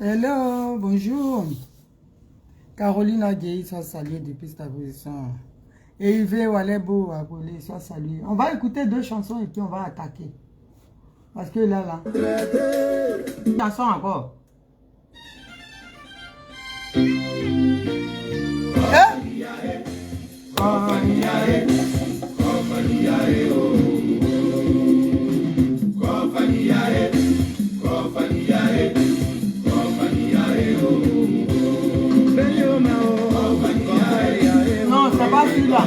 Hello, bonjour. Caroline Agueil, soit saluée depuis ta position. Et Yves Walebo, appelé, soit salué. On va écouter deux chansons et puis on va attaquer. Parce que là. Une chanson encore. Non, c'est pas celui-là.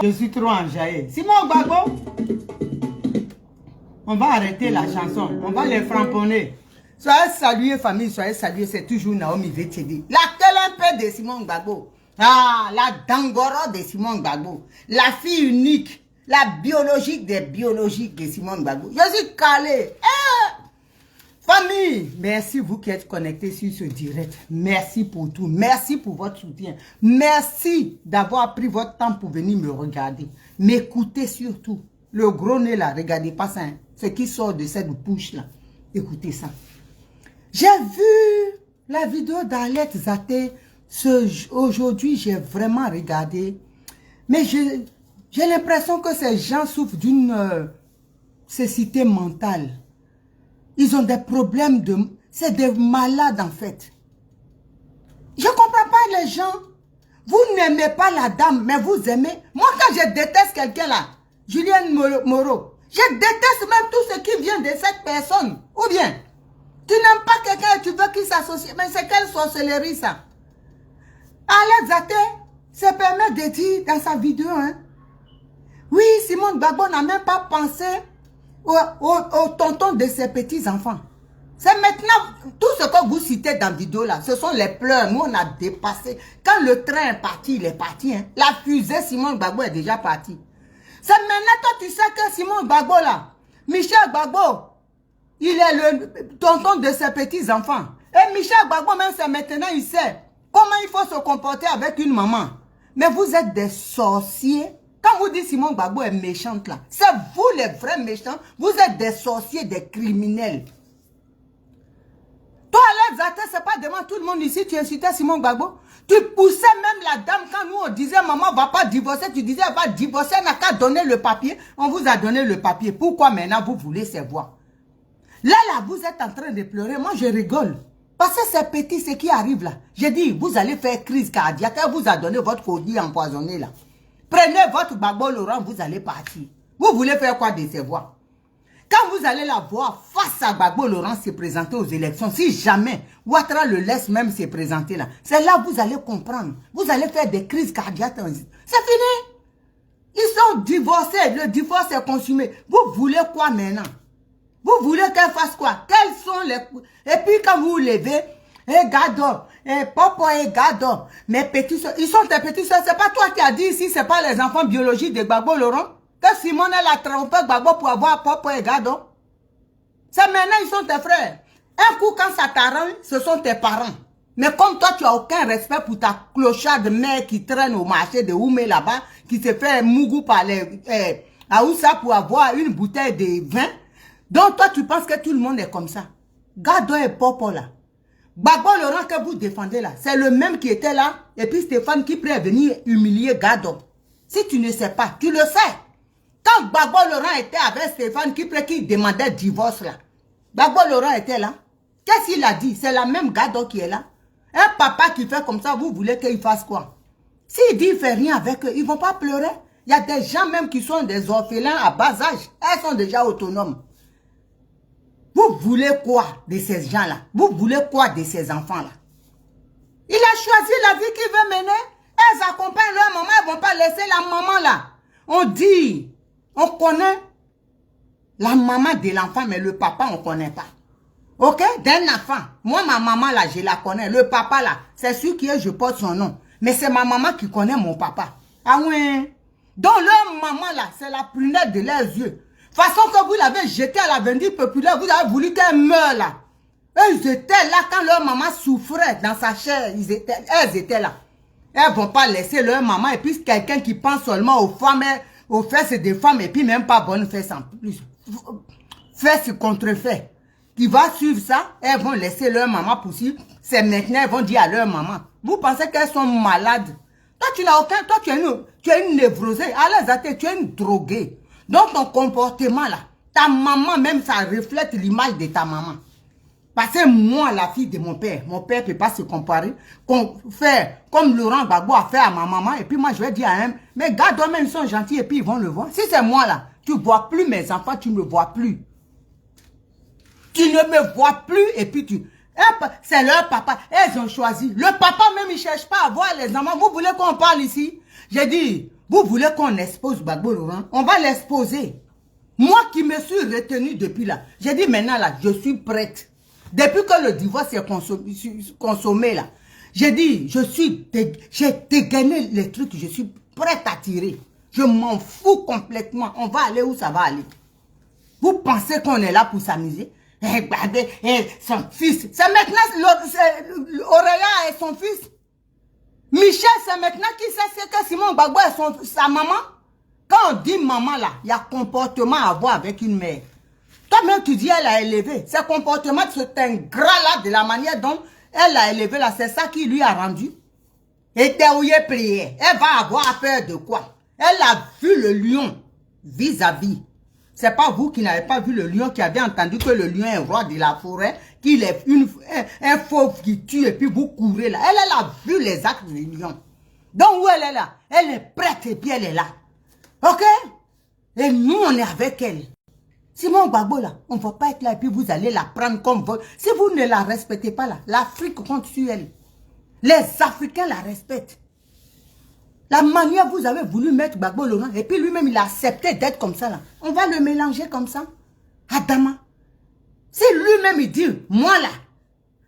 Je suis trop enjaillé. Simon Gbagbo. On va arrêter la chanson. On va les framponner. Soyez salués, famille, soyez salués. C'est toujours Naomi Vetedi. La Kelempe de Simon Gbagbo. Ah, la Dangoro de Simon Gbagbo. La fille unique. La biologique des biologiques de Simon Gbagbo. Je suis calé. Famille, merci vous qui êtes connectés sur ce direct. Merci pour tout. Merci pour votre soutien. Merci d'avoir pris votre temps pour venir me regarder. M'écoutez surtout. Le gros nez là, regardez pas ça. Hein. Ce qui sort de cette bouche là. Écoutez ça. J'ai vu la vidéo d'Arlette Zaté. Aujourd'hui, j'ai vraiment regardé. Mais j'ai l'impression que ces gens souffrent d'une cécité mentale. Ils ont des problèmes de... C'est des malades en fait. Je ne comprends pas les gens. Vous n'aimez pas la dame, mais vous aimez. Moi, quand je déteste quelqu'un là, Julienne Moreau, je déteste même tout ce qui vient de cette personne. Ou bien, tu n'aimes pas quelqu'un et tu veux qu'il s'associe. Mais c'est quelle sorcellerie ça? Arlette Zaté se permet de dire dans sa vidéo, hein, oui, Simone Gbagbo n'a même pas pensé au tonton de ses petits-enfants. C'est maintenant, tout ce que vous citez dans la vidéo là, ce sont les pleurs. Nous, on a dépassé. Quand le train est parti, il est parti. Hein. La fusée Simone Gbagbo est déjà partie. C'est maintenant, toi, tu sais que Simone Gbagbo là, Michel Gbagbo, il est le tonton de ses petits-enfants. Et Michel Gbagbo, même c'est maintenant, il sait comment il faut se comporter avec une maman. Mais vous êtes des sorciers. Quand vous dites Simone Gbagbo est méchante là, c'est vous les vrais méchants. Vous êtes des sorciers, des criminels. Toi, Arlette Zaté, c'est pas devant tout le monde ici, tu insultais Simone Gbagbo. Tu poussais même la dame quand nous on disait maman va pas divorcer. Tu disais elle va divorcer, elle n'a qu'à donner le papier. On vous a donné le papier. Pourquoi maintenant vous voulez se voir? Là, vous êtes en train de pleurer. Moi, je rigole. Parce que c'est petit ce qui arrive là. J'ai dit, vous allez faire crise cardiaque. Elle vous a donné votre colis empoisonné là. Prenez votre Gbagbo Laurent, vous allez partir. Vous voulez faire quoi de ces voix? Quand vous allez la voir face à Gbagbo Laurent se présenter aux élections, si jamais Ouattara le laisse même se présenter là, c'est là que vous allez comprendre. Vous allez faire des crises cardiaques. C'est fini. Ils sont divorcés. Le divorce est consumé. Vous voulez quoi maintenant? Vous voulez qu'elle fasse quoi? Quels sont les... Et puis quand vous vous levez, Gado, papa et Gado, mes petits soeurs, ils sont tes petits soeurs. C'est pas toi qui as dit ici, c'est pas les enfants biologiques de Gbagbo Laurent. Que Simone elle a trompé Gbagbo pour avoir papa et Gado. C'est maintenant ils sont tes frères. Un coup quand ça t'arrange, ce sont tes parents. Mais comme toi tu as aucun respect pour ta clocharde mère qui traîne au marché de Oumé là-bas, qui se fait mougou par les Aoussa pour avoir une bouteille de vin. Donc toi tu penses que tout le monde est comme ça. Gado et papa là. Gbagbo Laurent que vous défendez là, c'est le même qui était là, et puis Stéphane qui pourrait venir humilier Gado. Si tu ne sais pas, tu le sais. Quand Gbagbo Laurent était avec Stéphane qui demandait divorce là, Gbagbo Laurent était là. Qu'est-ce qu'il a dit? C'est la même Gado qui est là. Un papa qui fait comme ça, vous voulez qu'il fasse quoi? S'il dit qu'il ne fait rien avec eux, ils ne vont pas pleurer. Il y a des gens même qui sont des orphelins à bas âge. Elles sont déjà autonomes. Vous voulez quoi de ces gens-là? Vous voulez quoi de ces enfants-là? Il a choisi la vie qu'il veut mener. Elles accompagnent leur maman, elles ne vont pas laisser la maman là. On dit, on connaît la maman de l'enfant, mais le papa, on ne connaît pas. Ok? D'un enfant. Moi, ma maman là, je la connais. Le papa là, c'est celui qui est, je porte son nom. Mais c'est ma maman qui connaît mon papa. Ah ouais? Donc leur maman là, c'est la prunelle de leurs yeux. Façon que vous l'avez jeté à la vendue populaire, vous avez voulu qu'elle meure là. Eux, ils étaient là quand leur maman souffrait dans sa chair. Elles étaient là. Elles ne vont pas laisser leur maman et puis quelqu'un qui pense seulement aux femmes, aux fesses des femmes et puis même pas bonnes fesses en plus. Fesses contre fesses. qui va suivre ça, elles vont laisser leur maman pousser. C'est maintenant, elles vont dire à leur maman. Vous pensez qu'elles sont malades? Toi, tu n'as aucun... Toi, tu es une névrosée. Allez, Zate, tu es une droguée. Donc, ton comportement, là, ta maman, même, ça reflète l'image de ta maman. Parce que moi, la fille de mon père ne peut pas se comparer. Faire comme Laurent Gbagbo a fait à ma maman. Et puis moi, je vais dire à eux, mais gars, toi-même, ils sont gentils et puis ils vont le voir. Si c'est moi, là, tu ne vois plus mes enfants, tu ne me vois plus. Tu ne me vois plus et puis tu... C'est leur papa. Elles ont choisi. Le papa même, il ne cherche pas à voir les enfants. Vous voulez qu'on parle ici? J'ai dit, vous voulez qu'on expose Gbagbo Laurent? On va l'exposer. Moi qui me suis retenue depuis là. J'ai dit maintenant là, je suis prête. Depuis que le divorce est consommé là. J'ai dit, j'ai dégainé les trucs, je suis prête à tirer. Je m'en fous complètement. On va aller où ça va aller. Vous pensez qu'on est là pour s'amuser? Son fils. C'est maintenant Aurélia et son fils. Michel, c'est maintenant qui sait que Simon Gbagbo est sa maman. Quand on dit maman là, il y a comportement à avoir avec une mère. Toi-même, tu dis elle a élevé. Ce comportement de cet ingrat là, de la manière dont elle a élevé là, c'est ça qui lui a rendu. Et théouillé prière. Elle va avoir peur de quoi? Elle a vu le lion vis-à-vis. C'est pas vous qui n'avez pas vu le lion, qui avez entendu que le lion est roi de la forêt, qu'il est un fauve qui tue et puis vous courez là. Elle a vu les actes du lion. Donc où elle est là? Elle est prête et puis elle est là. Ok? Et nous, on est avec elle. Simon Gbagbo là, on ne va pas être là et puis vous allez la prendre comme votre... Si vous ne la respectez pas là, l'Afrique compte sur elle. Les Africains la respectent. La manière vous avez voulu mettre Gbagbo Laurent et puis lui-même il a accepté d'être comme ça là. On va le mélanger comme ça. Adama. Si lui-même il dit, moi là,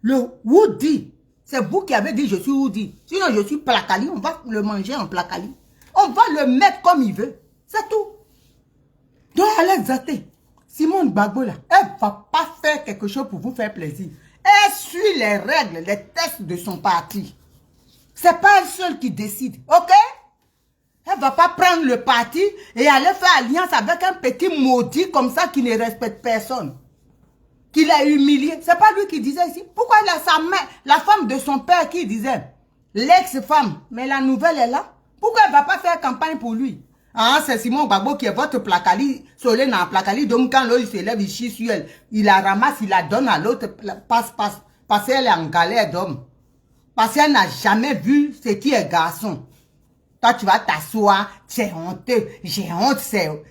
le Woody, c'est vous qui avez dit je suis Woody. Sinon je suis Plakali, on va le manger en Plakali. On va le mettre comme il veut. C'est tout. Donc allez zater. Simone Gbagbo là, elle ne va pas faire quelque chose pour vous faire plaisir. Elle suit les règles, les tests de son parti. C'est pas elle seule qui décide, ok? Elle ne va pas prendre le parti et aller faire alliance avec un petit maudit comme ça qui ne respecte personne. Qui l'a humilié. C'est pas lui qui disait ici. Pourquoi il a sa mère, la femme de son père qui disait, l'ex-femme, mais la nouvelle est là? Pourquoi elle ne va pas faire campagne pour lui? Ah, c'est Simon Gbagbo qui est votre Plakali, Solé dans Plakali, donc quand l'autre se lève, il chie sur elle. Il la ramasse, il la donne à l'autre, parce qu'elle est en galère d'homme. Parce qu'elle n'a jamais vu ce qui est garçon. Toi, tu vas t'asseoir, c'est honteux, j'ai honte,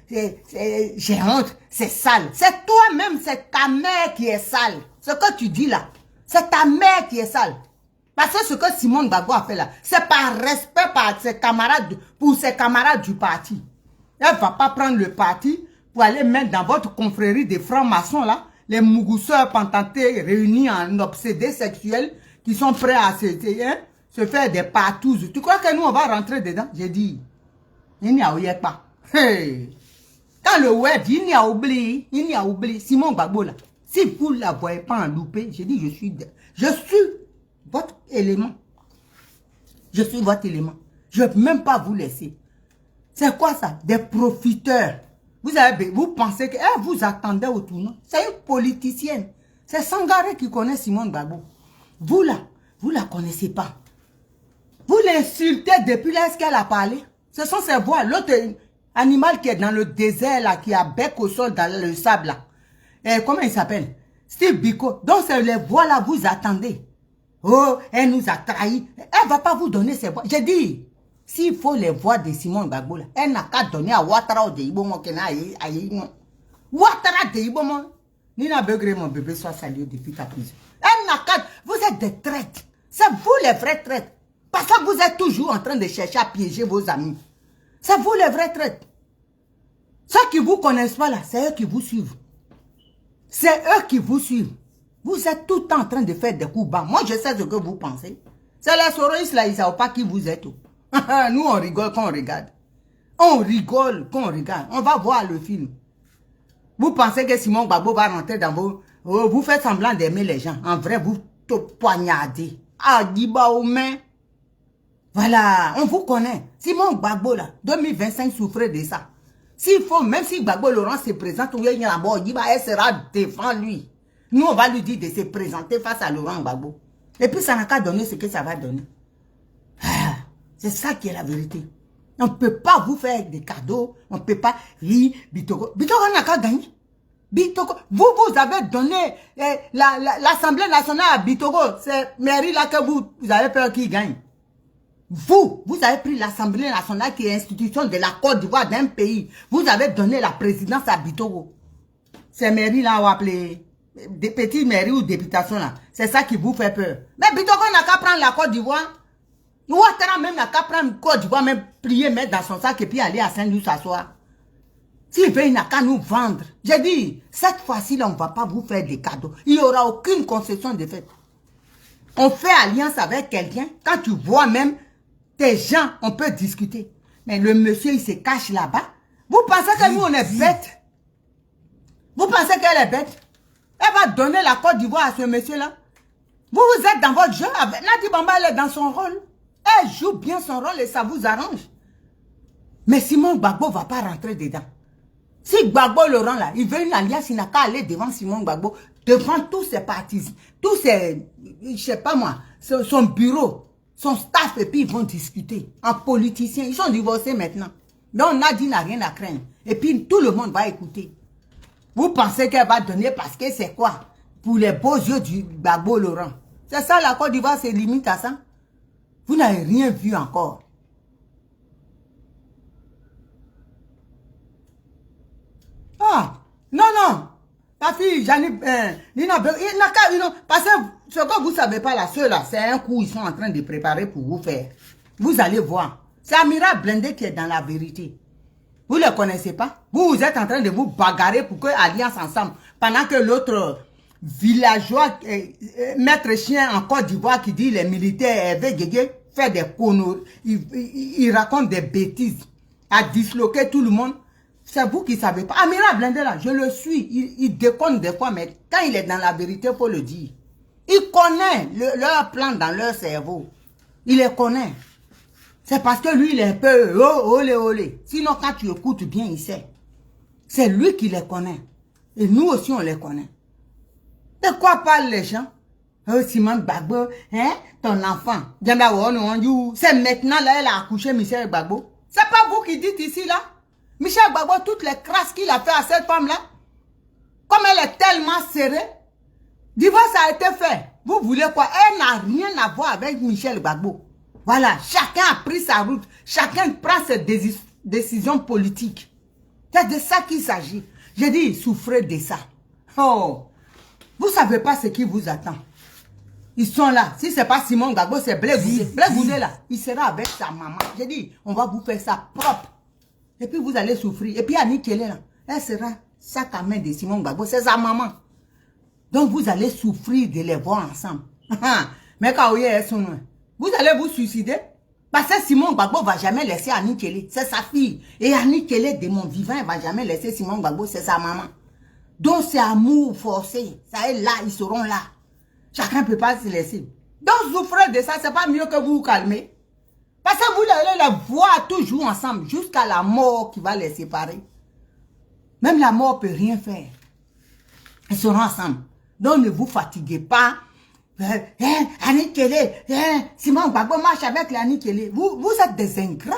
j'ai honte, c'est sale. C'est toi-même, c'est ta mère qui est sale. Ce que tu dis là, c'est ta mère qui est sale. Parce que ce que Simone Gbagbo a fait là, c'est par respect pour ses camarades du parti. Elle ne va pas prendre le parti pour aller mettre dans votre confrérie des francs-maçons là, les mougousseurs pantantés réunis en obsédés sexuels qui sont prêts à se faire des partouzes. Tu crois que nous on va rentrer dedans? J'ai dit, il n'y a pas. Hey. Quand le web dit, il n'y a oublié, Simone Gbagbo là, si vous ne la voyez pas en loupé, j'ai dit, je suis votre élément. Je suis votre élément. Je ne peux même pas vous laisser. C'est quoi ça? Des profiteurs. Vous pensez que vous attendez au tournant. C'est une politicienne. C'est Sangaré qui connaît Simone Gbagbo. Vous là, vous ne la connaissez pas. Vous l'insultez depuis là, est-ce qu'elle a parlé? Ce sont ses voix. L'autre animal qui est dans le désert là, qui a bec au sol dans le sable là. Comment il s'appelle? Steve Biko. Donc c'est les voix là, vous attendez. Oh, elle nous a trahis. Elle ne va pas vous donner ses voix. J'ai dit, s'il faut les voix de Simone Gbagbo, elle n'a qu'à donner à Ouattara de Ibomo. Ouattara de Ibomo. Nina Begré, mon bébé, soit salué depuis ta prison. Elle n'a qu'à... Vous êtes des traites. C'est vous les vrais traites. Parce que vous êtes toujours en train de chercher à piéger vos amis. C'est vous les vrais traites. Ceux qui ne vous connaissent pas là, c'est eux qui vous suivent. C'est eux qui vous suivent. Vous êtes tout le temps en train de faire des coups bas. Moi, je sais ce que vous pensez. C'est les soroïstes là, ils ne savent pas qui vous êtes. Nous, on rigole quand on regarde. On rigole quand on regarde. On va voir le film. Vous pensez que Simon Gbagbo va rentrer dans vos... Vous faites semblant d'aimer les gens. En vrai, vous te poignardez. Ah, Diba aux mains. Voilà, on vous connaît. Simon Gbagbo là, 2025 souffrait de ça. S'il faut, même si Gbagbo Laurent se présente, elle sera devant lui. Nous, on va lui dire de se présenter face à Laurent Gbagbo. Et puis, ça n'a qu'à donner ce que ça va donner. Ah, c'est ça qui est la vérité. On ne peut pas vous faire des cadeaux. On ne peut pas... Oui, Bitoko. Bitoko n'a qu'à gagner. Bitoko. Vous avez donné l'Assemblée nationale à Bitoko. C'est mairie là que vous avez peur qu'il gagne. Vous avez pris l'Assemblée nationale qui est institution de la Côte d'Ivoire d'un pays. Vous avez donné la présidence à Bitoko. Ces mairies là, on va appeler des petites mairies ou députations là. C'est ça qui vous fait peur. Mais Bitoko n'a qu'à prendre la Côte d'Ivoire. Ouattara même n'a qu'à prendre la Côte d'Ivoire, même plier, mettre dans son sac et puis aller à Saint-Louis s'asseoir. S'il veut, il n'a qu'à nous vendre. J'ai dit, cette fois-ci là, on ne va pas vous faire des cadeaux. Il n'y aura aucune concession de fait. On fait alliance avec quelqu'un. Quand tu vois même tes gens, on peut discuter. Mais le monsieur, il se cache là-bas. Vous pensez que nous, on est bêtes? Vous pensez qu'elle est bête? Elle va donner la Côte d'Ivoire à ce monsieur-là. Vous êtes dans votre jeu. Nadi Bamba, elle est dans son rôle. Elle joue bien son rôle et ça vous arrange. Mais Simon Gbagbo ne va pas rentrer dedans. Si Gbagbo Laurent, là, il veut une alliance, il n'a qu'à aller devant Simon Gbagbo, devant tous ses partis, tous ses, je sais pas moi, son bureau, son staff, et puis ils vont discuter. En politicien, ils sont divorcés maintenant. Donc Nadi n'a rien à craindre. Et puis tout le monde va écouter. Vous pensez qu'elle va donner parce que c'est quoi? Pour les beaux yeux du Gbagbo Laurent. C'est ça, la Côte d'Ivoire, c'est limite à ça. Vous n'avez rien vu encore. Ah, non, non. Ta fille, Janine, parce que ce que vous ne savez pas là, ceux-là, c'est un coup, ils sont en train de préparer pour vous faire. Vous allez voir. C'est Amira Blindé qui est dans la vérité. Vous ne le connaissez pas? Vous êtes en train de vous bagarrer pour que alliance ensemble. Pendant que l'autre villageois, maître chien en Côte d'Ivoire qui dit les militaires, fait des conneries. Il raconte des bêtises. À disloquer tout le monde. C'est vous qui ne savez pas. Amira Blindé là, je le suis. Il déconne des fois, mais quand il est dans la vérité, il faut le dire. Il connaît leur plan dans leur cerveau. Il les connaît. C'est parce que lui, il est un peu olé olé. Sinon, quand tu écoutes bien, il sait. C'est lui qui les connaît. Et nous aussi, on les connaît. De quoi parlent les gens? Oh, Simon Gbagbo, hein? Ton enfant. C'est maintenant, là, elle a accouché Michel Gbagbo. C'est pas vous qui dites ici, là. Michel Gbagbo, toutes les crasses qu'il a fait à cette femme-là, comme elle est tellement serrée, divorce a été fait. Vous voulez quoi? Elle n'a rien à voir avec Michel Gbagbo. Voilà, chacun a pris sa route. Chacun prend ses décisions politiques. C'est de ça qu'il s'agit. J'ai dit, souffrez de ça. Oh, vous ne savez pas ce qui vous attend. Ils sont là. Si ce n'est pas Simon Gbagbo, c'est Blé Goudé. Blé Goudé là, il sera avec sa maman. J'ai dit, on va vous faire ça propre. Et puis vous allez souffrir. Et puis Annie Kelly là, elle sera sac à main de Simon Gbagbo. C'est sa maman. Donc vous allez souffrir de les voir ensemble. Mais quand vous allez vous suicider. Parce que Simon Gbagbo ne va jamais laisser Annie Kelly. C'est sa fille. Et Annie Kelly, de mon vivant, elle ne va jamais laisser Simon Gbagbo. C'est sa maman. Donc c'est amour forcé. Ça est là, ils seront là. Chacun ne peut pas se laisser. Donc souffrez de ça, c'est pas mieux que vous vous calmez. Parce que vous allez les voir toujours ensemble. Jusqu'à la mort qui va les séparer. Même la mort ne peut rien faire. Ils seront ensemble. Donc ne vous fatiguez pas. Annie Kelly, Simon Gbagbo marche avec l'Annie Kelly. Vous êtes des ingrats.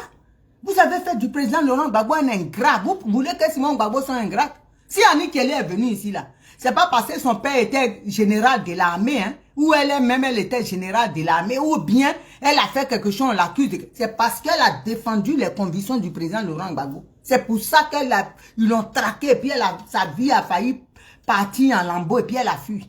Vous avez fait du président Laurent Gbagbo un ingrat. Vous voulez que Simon Gbagbo soit ingrat? Si Annie Kelly est venue ici là, c'est pas parce que son père était général de l'armée, hein, ou elle-même elle était générale de l'armée, ou bien elle a fait quelque chose, on l'accuse. C'est parce qu'elle a défendu les convictions du président Laurent Gbagbo. C'est pour ça qu'ils l'ont traqué, et puis sa vie a failli partir en lambeaux, et puis elle a fui.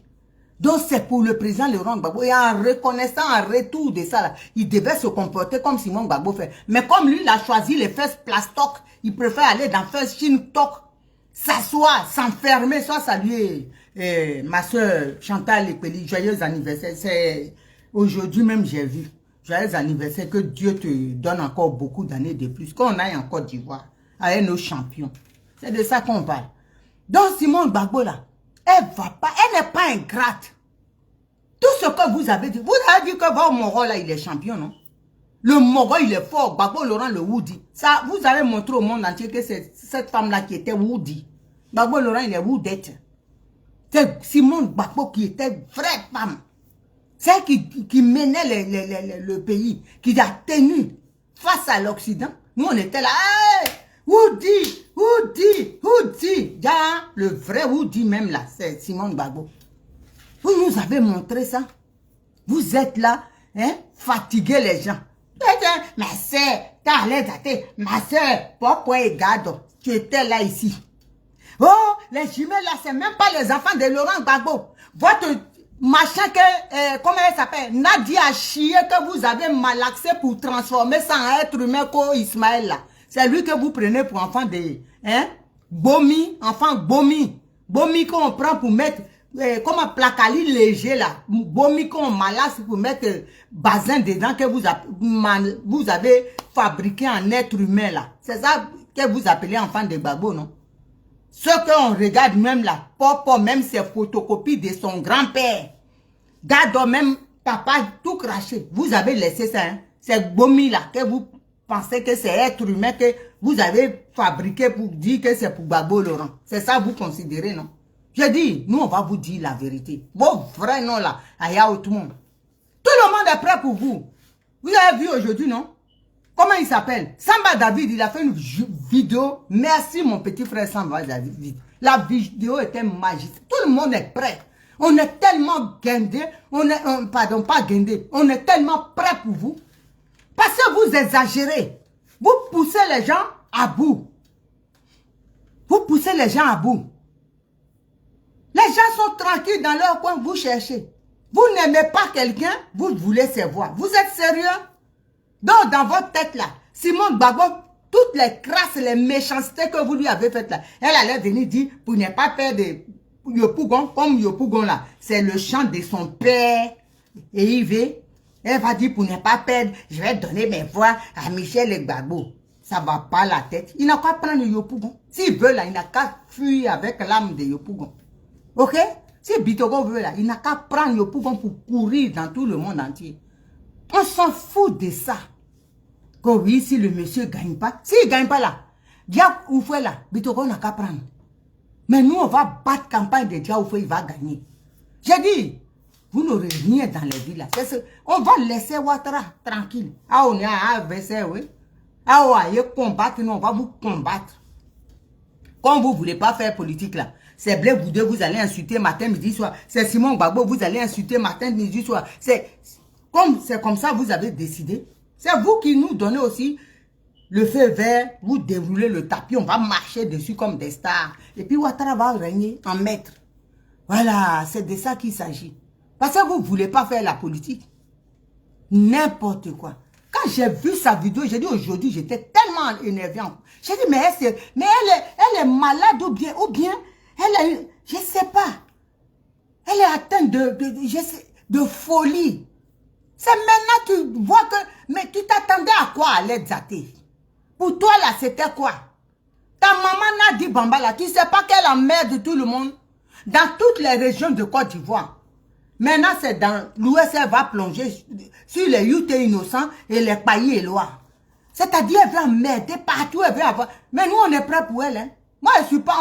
Donc c'est pour le président Laurent Gbagbo. Et en reconnaissant en retour de ça, là, il devait se comporter comme Simon Gbagbo fait. Mais comme lui, il a choisi les fesses plastoc, il préfère aller dans fesses chine-toc, s'asseoir, s'enfermer, soit saluer ma soeur Chantal Lepeli. Joyeux anniversaire. C'est aujourd'hui même j'ai vu. Joyeux anniversaire, que Dieu te donne encore beaucoup d'années de plus. Qu'on aille en Côte d'Ivoire avec nos champions. C'est de ça qu'on parle. Donc Simon Gbagbo là, elle n'est pas ingrate. Tout ce que vous avez dit, vous avez dit que votre Moro là, il est champion, non? Le Moro, il est fort. Gbagbo Laurent, le Woody. Ça, vous avez montré au monde entier que c'est cette femme-là qui était Woody. Gbagbo Laurent, il est Woodette. C'est Simone Gbagbo qui était vraie femme. C'est elle qui menait le pays, qui a tenu face à l'Occident. Nous, on était là. Hey, Woody. Le vrai Woody même là, c'est Simone Gbagbo. Vous nous avez montré ça. Vous êtes là, hein, fatiguez les gens. Ma soeur, t'as allé dater. Ma soeur, pourquoi et Gado, tu étais là ici. Oh, les jumelles là, c'est même pas les enfants de Laurent Gbagbo. Votre machin que, comment elle s'appelle? Nadia Chier que vous avez malaxé pour transformer ça en être humain comme Ismaël là. C'est lui que vous prenez pour enfant de, hein? Bomi, enfant Bomi. Bomi qu'on prend pour mettre, comme un placali léger là. Bomi qu'on malaxe pour mettre bazin dedans que vous avez fabriqué en être humain là. C'est ça que vous appelez enfant de Gbagbo, non? Ce qu'on regarde même là, papa, même ses photocopies de son grand-père. Gado, même papa, tout craché. Vous avez laissé ça, hein? C'est Bomi là, que vous pensez que c'est être humain que vous avez fabriqué pour dire que c'est pour Gbagbo Laurent. C'est ça vous considérez, non? Je dis, nous on va vous dire la vérité. Vos vrais noms là, aïe tout le monde. Tout le monde est prêt pour vous. Vous avez vu aujourd'hui, non? Comment il s'appelle? Samba David, il a fait une vidéo. Merci mon petit frère Samba David. La vidéo était magique. Tout le monde est prêt. On est tellement guindé. Pardon, pas guindé. On est tellement prêt pour vous. Parce que vous exagérez. Vous poussez les gens à bout. Vous poussez les gens à bout. Les gens sont tranquilles dans leur coin, vous cherchez. Vous n'aimez pas quelqu'un, vous voulez se voir. Vous êtes sérieux? Donc, dans votre tête là, Simone Gbagbo, toutes les crasses, les méchancetés que vous lui avez faites là, elle allait venir dire, pour ne pas perdre Yopougon, comme Yopougon là, c'est le chant de son père, et Yves, elle va dire, pour ne pas perdre, je vais donner mes voix à Michel Gbagbo. Ça va pas la tête. Il n'a qu'à prendre Yopougon. S'il veut là, il n'a qu'à fuir avec l'âme de Yopougon. Ok? Si Bitogo veut là, il n'a qu'à prendre Yopougon pour courir dans tout le monde entier. On s'en fout de ça. Que oui, si le monsieur ne gagne pas, s'il ne gagne pas là, Dia Oufoué là, Bitogo n'a qu'à prendre. Mais nous, on va battre campagne de Dia Oufoué, il va gagner. J'ai dit, vous n'aurez rien dans les villes là. On va laisser Ouattara tranquille. Ah, on est à AVC, oui. Ah, ouais, combattre, nous, on va vous combattre. Comme vous ne voulez pas faire politique là, c'est Blé Boudé, vous allez insulter matin, midi, soir. C'est Simon Gbagbo, vous allez insulter matin, midi, soir. C'est comme ça vous avez décidé. C'est vous qui nous donnez aussi le feu vert, vous déroulez le tapis, on va marcher dessus comme des stars. Et puis Ouattara va régner en maître. Voilà, c'est de ça qu'il s'agit. Parce que vous ne voulez pas faire la politique. N'importe quoi. Quand j'ai vu sa vidéo, j'ai dit aujourd'hui, j'étais tellement énervé. J'ai dit, mais elle est malade ou bien elle est, je ne sais pas. Elle est atteinte de folie. C'est maintenant tu vois que, mais tu t'attendais à quoi à l'aide Zaté? Pour toi là, c'était quoi? Ta maman Nadi Bambala, tu ne sais pas qu'elle emmerde tout le monde dans toutes les régions de Côte d'Ivoire. Maintenant, c'est dans l'Ouest, elle va plonger sur les youths innocents et les paillis et lois. C'est-à-dire, elle veut emmerder partout, elle veut avoir. Mais nous, on est prêts pour elle. Hein? Moi,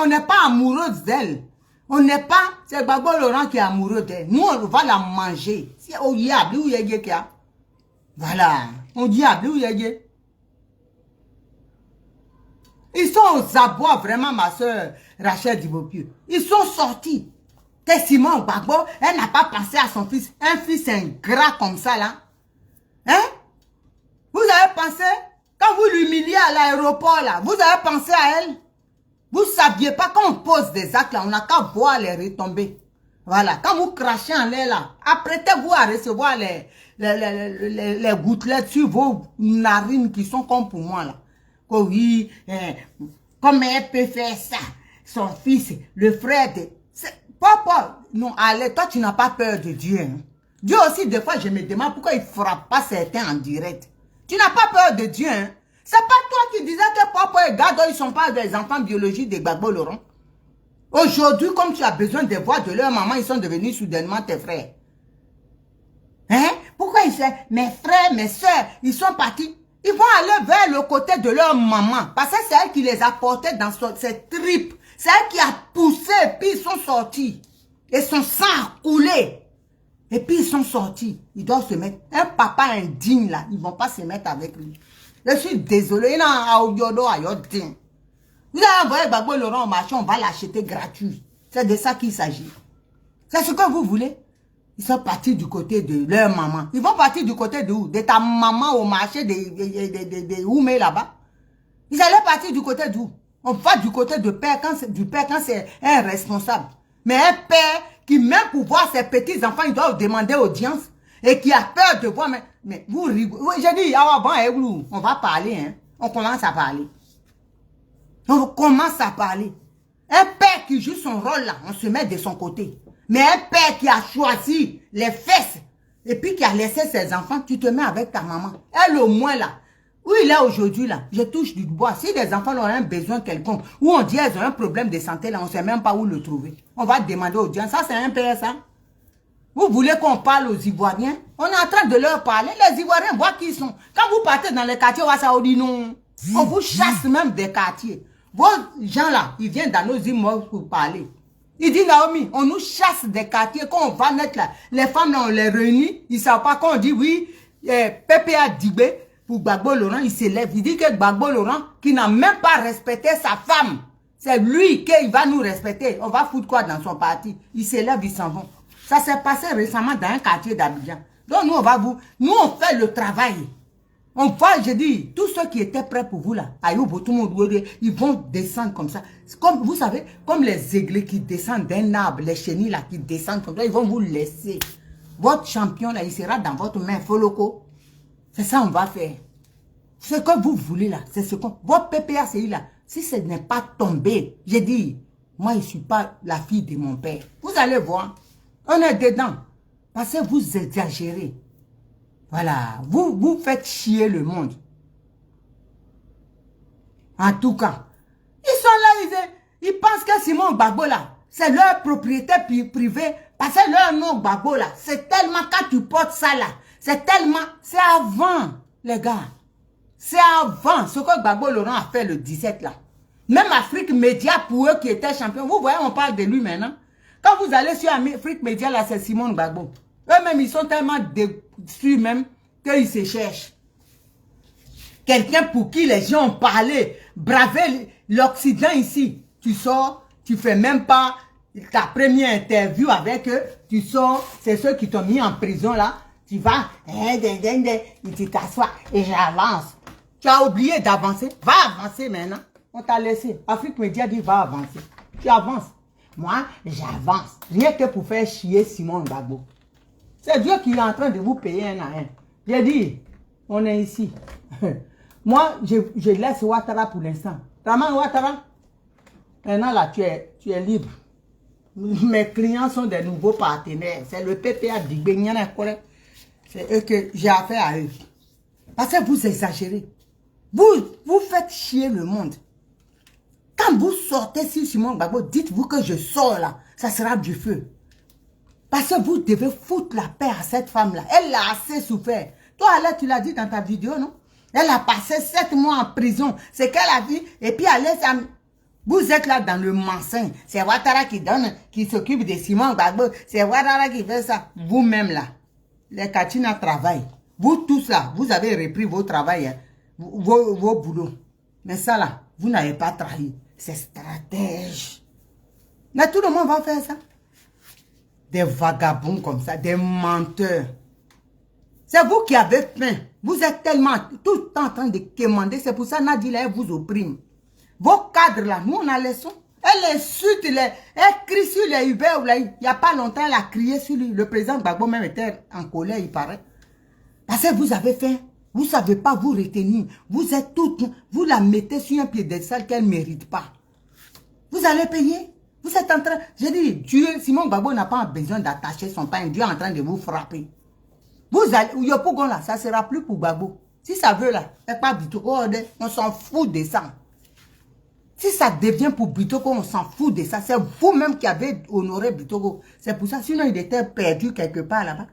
on n'est pas amoureux d'elle. On n'est pas, c'est Gbagbo Laurent qui est amoureux d'elle. Nous, on va la manger. Si on y a, voilà. On dit à où y. Ils sont aux abois, vraiment, ma soeur Rachel Dibopieux. Ils sont sortis. Que Simone Gbagbo, elle n'a pas pensé à son fils. Un fils ingrat comme ça, là. Hein? Vous avez pensé, quand vous l'humiliez à l'aéroport, là, vous avez pensé à elle? Vous ne saviez pas, quand on pose des actes, là, on n'a qu'à voir les retombées. Voilà. Quand vous crachez en l'air, là, apprêtez-vous à recevoir les gouttelettes sur vos narines qui sont comme pour moi, là. Que oui, comment elle peut faire ça? Son fils, le frère de... Papa, non, allez, toi, tu n'as pas peur de Dieu. Hein? Dieu aussi, des fois, je me demande pourquoi il ne frappe pas certains en direct. Tu n'as pas peur de Dieu. Hein? C'est pas toi qui disais que Papa et Gado, ils ne sont pas des enfants biologiques de Gbagbo Laurent. Aujourd'hui, comme tu as besoin de voir de leur maman, ils sont devenus soudainement tes frères. Hein? Pourquoi ils sont... Mes frères, mes soeurs, ils sont partis. Ils vont aller vers le côté de leur maman. Parce que c'est elle qui les a portés dans cette tripe. C'est elle qui a poussé et puis ils sont sortis. Et son sang a coulé. Et puis ils sont sortis. Ils doivent se mettre. Un papa indigne là, ils ne vont pas se mettre avec lui. Je suis désolé. Il y a un Yodo à Yodin. Vous avez envoyé Gbagbo Laurent au marché, on va l'acheter gratuit. C'est de ça qu'il s'agit. C'est ce que vous voulez. Ils sont partis du côté de leur maman. Ils vont partir du côté de où? De ta maman au marché de Oumé là-bas. Ils allaient partir du côté d'où? On va du côté du père quand c'est un responsable. Mais un père qui, même pour voir ses petits-enfants, il doit demander audience. Et qui a peur de voir. Mais vous rigolez. J'ai dit, on va parler. Hein. On commence à parler. On commence à parler. Un père qui joue son rôle là, on se met de son côté. Mais un père qui a choisi les fesses et puis qui a laissé ses enfants, tu te mets avec ta maman. Elle au moins là, où il est aujourd'hui là, je touche du bois. Si les enfants ont un besoin quelconque, ou on dit qu'ils ont un problème de santé là, on ne sait même pas où le trouver. On va demander aux gens, ça c'est un père ça. Vous voulez qu'on parle aux Ivoiriens? On est en train de leur parler. Les Ivoiriens voient qui ils sont. Quand vous partez dans les quartiers, on dit non. On vous chasse même des quartiers. Vos gens là, ils viennent dans nos immeubles pour parler. Il dit Naomi, on nous chasse des quartiers, quand on va naître là, les femmes là, on les réunit, ils ne savent pas quand on dit oui, PPA Dibé, pour Gbagbo Laurent, il s'élève. Il dit que Gbagbo Laurent, qui n'a même pas respecté sa femme, c'est lui qui va nous respecter. On va foutre quoi dans son parti? Il s'élève, ils s'en vont. Ça s'est passé récemment dans un quartier d'Abidjan. Donc nous, on fait le travail. On va, je dis, tous ceux qui étaient prêts pour vous là, Ayoub, tout le monde, ils vont descendre comme ça. Comme, vous savez, comme les aiglés qui descendent d'un arbre, les chenilles là qui descendent comme ça, ils vont vous laisser. Votre champion là, il sera dans votre main, Foloko. C'est ça on va faire. Ce que vous voulez là, c'est ce qu'on... Votre PPACI là, si ce n'est pas tombé, j'ai dit, moi je ne suis pas la fille de mon père. Vous allez voir, on est dedans. Parce que vous exagérez. Voilà, vous faites chier le monde. En tout cas, ils sont là, ils pensent que Simon Gbagbo là, c'est leur propriété privée. Parce que leur nom Gbagbo là, c'est tellement, quand tu portes ça là, c'est tellement, c'est avant, les gars. C'est avant ce que Gbagbo Laurent a fait le 17 là. Même Afrique Média, pour eux qui étaient champions, vous voyez, on parle de lui maintenant. Quand vous allez sur Afrique Média là, c'est Simon Gbagbo. Eux-mêmes, ils sont tellement déçus même qu'ils se cherchent. Quelqu'un pour qui les gens ont parlé, braver l'Occident ici. Tu sors, tu fais même pas ta première interview avec eux. Tu sors, c'est ceux qui t'ont mis en prison là. Tu vas, tu t'assois et j'avance. Tu as oublié d'avancer. Va avancer maintenant. On t'a laissé. Afrique Média dit va avancer. Tu avances. Moi, j'avance. Rien que pour faire chier Simon Gbagbo. C'est Dieu qui est en train de vous payer un à un. J'ai dit, on est ici. Moi, je laisse Ouattara pour l'instant. Raman Ouattara, maintenant là, tu es libre. Mes clients sont des nouveaux partenaires. C'est le PPA Dibé. C'est eux que j'ai affaire à eux. Parce que vous exagérez. Vous faites chier le monde. Quand vous sortez sur Simon Gbagbo, dites-vous que je sors là. Ça sera du feu. Parce que vous devez foutre la paix à cette femme-là. Elle a assez souffert. Toi, là, tu l'as dit dans ta vidéo, non? Elle a passé 7 mois en prison. C'est qu'elle a vu. Et puis, vous êtes là dans le mensonge. C'est Ouattara qui donne, qui s'occupe de Simon Gbagbo. C'est Ouattara qui fait ça. Vous-même, là, les Katina travaillent. Vous tous, là, vous avez repris vos travail, hein, vos boulots. Mais ça, là, vous n'avez pas trahi. C'est stratège. Mais tout le monde va faire ça. Des vagabonds comme ça, des menteurs. C'est vous qui avez faim. Vous êtes tellement tout le temps en train de commander. C'est pour ça que Nadila elle vous opprime. Vos cadres là, nous on a les sons. Elle insulte, elle crie sur les Uber. Il n'y a pas longtemps, elle a crié sur lui. Le président Gbagbo même était en colère, il paraît. Parce que vous avez faim. Vous ne savez pas vous retenir. Vous êtes toutes, vous la mettez sur un piédestal qu'elle ne mérite pas. Vous allez payer. Vous êtes en train, je dis, Dieu, Simon Gbagbo n'a pas besoin d'attacher son pain. Dieu est en train de vous frapper. Vous allez, Yopogon là, ça ne sera plus pour Gbagbo. Si ça veut là, c'est pas Bitoko, on s'en fout de ça. Si ça devient pour Bitoko, on s'en fout de ça. C'est vous-même qui avez honoré Bitoko. C'est pour ça, sinon il était perdu quelque part là-bas.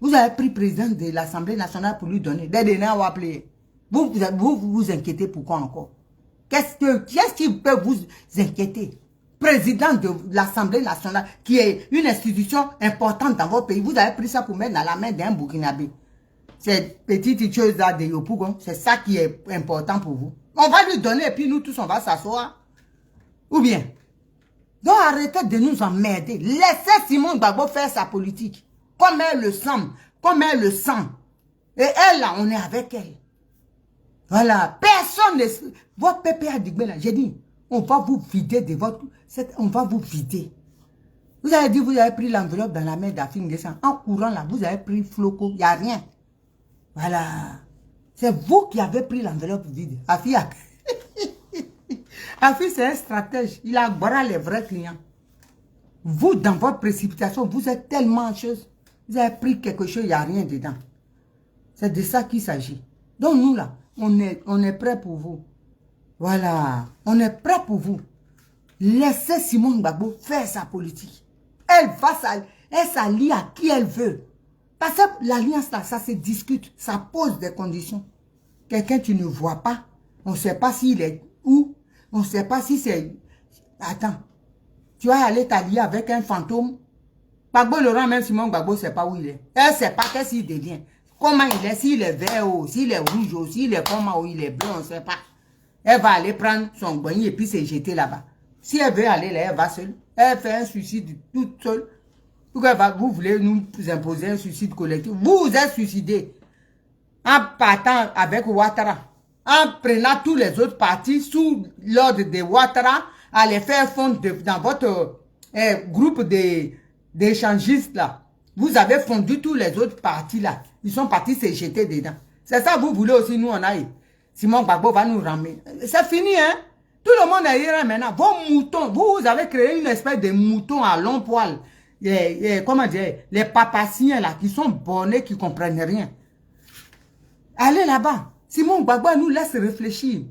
Vous avez pris président de l'Assemblée nationale pour lui donner. Dès demain, on va appeler. Vous inquiétez pourquoi encore? Qu'est-ce qui peut vous inquiéter? président de l'Assemblée nationale, qui est une institution importante dans votre pays. Vous avez pris ça pour mettre dans la main d'un Burkinabé. Cette petite chose-là de Yopougon, c'est ça qui est important pour vous. On va lui donner et puis nous tous, on va s'asseoir. Ou bien. Donc arrêtez de nous emmerder. Laissez Simone Gbagbo faire sa politique. Comme elle le sent. Comme elle le sent. Et elle, là, on est avec elle. Voilà. Personne ne... Votre PPA Digbé, là, j'ai dit, on va vous vider de votre... On va vous vider. Vous avez dit, vous avez pris l'enveloppe dans la main d'Afin Guessan. En courant, là, vous avez pris Floco. Il n'y a rien. Voilà. C'est vous qui avez pris l'enveloppe vide. Afi, c'est un stratège. Il a barré les vrais clients. Vous, dans votre précipitation, vous êtes tellement chose. Vous avez pris quelque chose, il n'y a rien dedans. C'est de ça qu'il s'agit. Donc nous, là, on est prêts pour vous. Voilà. On est prêts pour vous. Laissez Simone Gbagbo faire sa politique. Elle s'allie à qui elle veut. Parce que l'alliance là, ça se discute, ça pose des conditions. Quelqu'un tu ne vois pas, on ne sait pas s'il est où, on ne sait pas si c'est... Attends, tu vas aller t'allier avec un fantôme. Gbagbo Laurent, même Simon Gbagbo ne sait pas où il est. Elle ne sait pas qu'est-ce qu'il devient. Comment il est, s'il est vert ou s'il est rouge ou s'il est comment ou il est bleu, on ne sait pas. Elle va aller prendre son bonnet et puis se jeter là-bas. Si elle veut aller là, elle va seule. Elle fait un suicide toute seule. Pourquoi vous voulez nous imposer un suicide collectif? Vous vous êtes suicidé en partant avec Ouattara, en prenant tous les autres partis sous l'ordre de Ouattara, à les faire fondre dans votre groupe d'échangistes là. Vous avez fondu tous les autres partis là. Ils sont partis se jeter dedans. C'est ça vous voulez aussi, nous on aille. Simon Gbagbo va nous ramener. C'est fini, hein? Tout le monde est hier maintenant. Vos moutons, vous avez créé une espèce de mouton à long poil. Comment dire, les papaciens là, qui sont bornés, qui ne comprennent rien. Allez là-bas. Simone Gbagbo nous laisse réfléchir.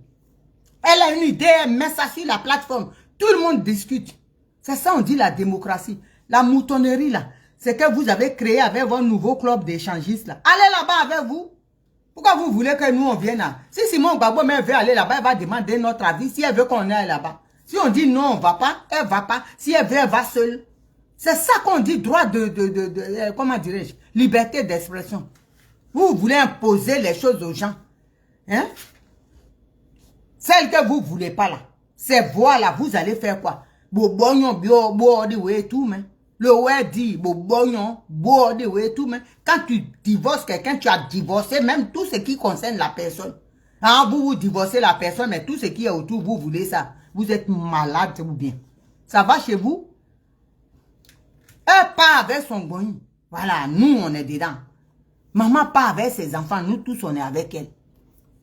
Elle a une idée, elle met ça sur la plateforme. Tout le monde discute. C'est ça, on dit la démocratie. La moutonnerie là, c'est que vous avez créé avec votre nouveau club d'échangistes là. Allez là-bas avec vous. Pourquoi vous voulez que nous on vienne là? Si Simone Gbagbo même veut aller là-bas, elle va demander notre avis. Si elle veut qu'on aille là-bas. Si on dit non, on ne va pas, elle ne va pas. Si elle veut, elle va seule. C'est ça qu'on dit, droit comment dirais-je, liberté d'expression. Vous voulez imposer les choses aux gens. Hein? Celle que vous ne voulez pas là. C'est voilà, vous allez faire quoi? Le ouais dit, quand tu divorces quelqu'un, tu as divorcé même tout ce qui concerne la personne. Hein, vous divorcez la personne, mais tout ce qui est autour, vous voulez ça. Vous êtes malade ou bien. Ça va chez vous? Elle part avec son bon. Voilà, nous, on est dedans. Maman part avec ses enfants, nous tous, on est avec elle.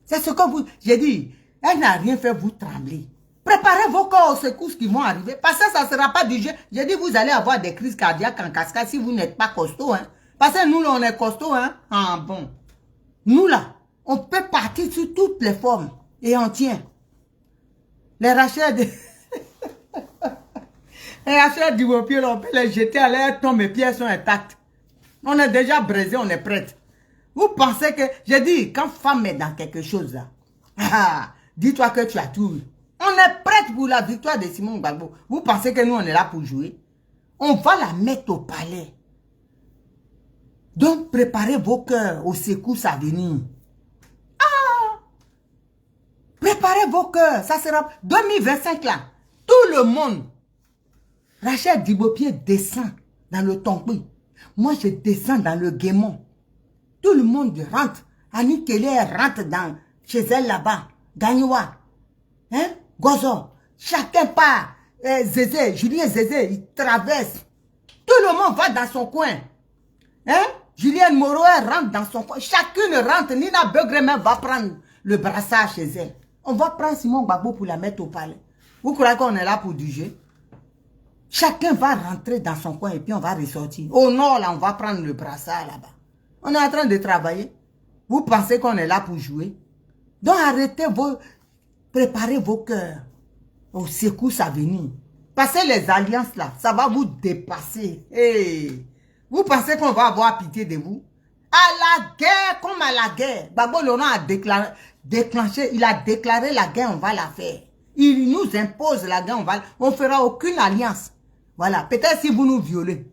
C'est ce que vous... J'ai dit, elle n'a rien fait, vous tremblez. Préparez vos corps aux secousses qui vont arriver. Parce que ça ne sera pas du jeu. J'ai dit, vous allez avoir des crises cardiaques en cascade si vous n'êtes pas costaud. Hein. Parce que nous, là, on est costaud. Hein. Ah bon. Nous, là, on peut partir sur toutes les formes. Et on tient. Les rachets de... Les rachets du pied, on peut les jeter à l'air, mes pieds sont intacts. On est déjà brisé, on est prête. Vous pensez que... J'ai dit, quand femme est dans quelque chose, là, dis-toi que tu as tout. On est prête pour la victoire de Simone Gbagbo. Vous pensez que nous, on est là pour jouer? On va la mettre au palais. Donc, préparez vos cœurs aux secousses à venir. Ah! Préparez vos cœurs. Ça sera 2025 là. Tout le monde. Rachel Dibopier descend dans le Tonkpi. Moi, je descends dans le Guémon. Tout le monde rentre. Annie Kelly rentre chez elle là-bas. Gagnoua. Hein? Gozo. Chacun part. Zézé, Julien Zézé, il traverse. Tout le monde va dans son coin. Hein? Julienne Moreau, elle rentre dans son coin. Chacune rentre. Nina Begremé va prendre le brassard chez elle. On va prendre Simone Gbagbo pour la mettre au palais. Vous croyez qu'on est là pour du jeu? Chacun va rentrer dans son coin et puis on va ressortir. Au nord, là, on va prendre le brassard là-bas. On est en train de travailler. Vous pensez qu'on est là pour jouer? Donc arrêtez préparez vos cœurs aux secousses à venir. Parce que les alliances là, ça va vous dépasser. Hey. Vous pensez qu'on va avoir pitié de vous? À la guerre, comme à la guerre. Gbagbo Laurent a déclenché, il a déclaré la guerre, on va la faire. Il nous impose la guerre, on fera aucune alliance. Voilà, peut-être si vous nous violez.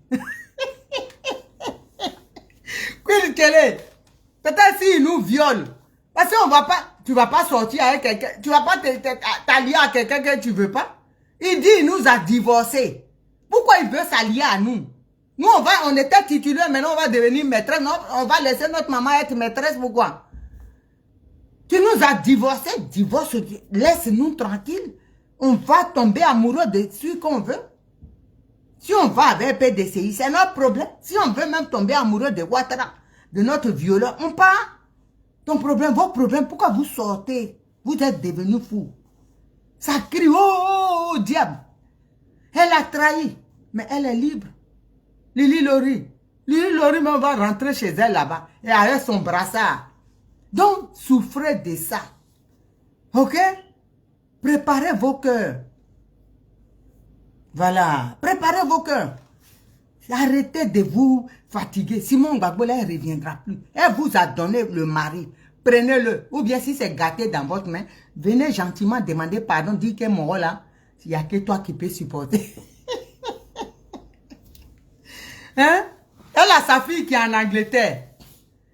Peut-être s'il nous viole. Parce qu'on va pas, tu vas pas sortir avec quelqu'un, tu vas pas t'allier à quelqu'un que tu veux pas. Il dit, il nous a divorcés. Pourquoi il veut s'allier à nous? Nous, on était titulaires, maintenant on va devenir maîtresse. Non, on va laisser notre maman être maîtresse, pourquoi? Tu nous as divorcés, divorce, laisse-nous tranquilles. On va tomber amoureux de celui qu'on veut. Si on va avec PDCI, c'est notre problème. Si on veut même tomber amoureux de Ouattara, de notre violeur, on part. Ton problème, votre problème, pourquoi vous sortez? Vous êtes devenus fous. Ça crie, oh, oh, oh, diable. Elle a trahi, mais elle est libre. Lili Lori même va rentrer chez elle là-bas et avec son brassard. Donc, souffrez de ça. Ok? Préparez vos cœurs. Voilà. Préparez vos cœurs. Arrêtez de vous fatiguer. Simon Gbagbo, elle ne reviendra plus. Elle vous a donné le mari. Prenez-le. Ou bien si c'est gâté dans votre main, venez gentiment demander pardon. Dites que mon rôle là, il n'y a que toi qui peux supporter. Hein? Elle a sa fille qui est en Angleterre.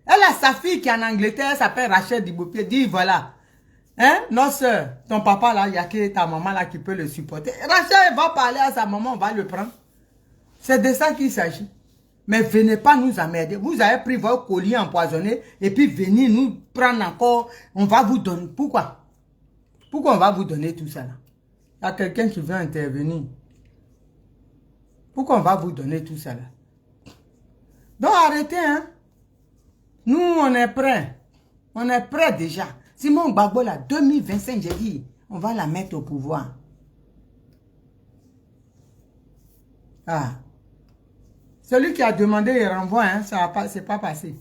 Elle a sa fille qui est en Angleterre. Elle s'appelle Rachel Diboupier. Dis voilà. Hein? Non, soeur. Ton papa là, il n'y a que ta maman là qui peut le supporter. Rachel va parler à sa maman, on va le prendre. C'est de ça qu'il s'agit. Mais venez pas nous emmerder. Vous avez pris votre collier empoisonné et puis venez nous prendre encore. On va vous donner. Pourquoi? Pourquoi on va vous donner tout ça là? Il y a quelqu'un qui veut intervenir. Pourquoi on va vous donner tout ça là? Donc arrêtez, hein. Nous, on est prêts. On est prêts déjà. Simon Gbagbo là, 2025, j'ai dit, on va la mettre au pouvoir. Ah. Celui qui a demandé le renvoi, hein, ça ne s'est pas passé.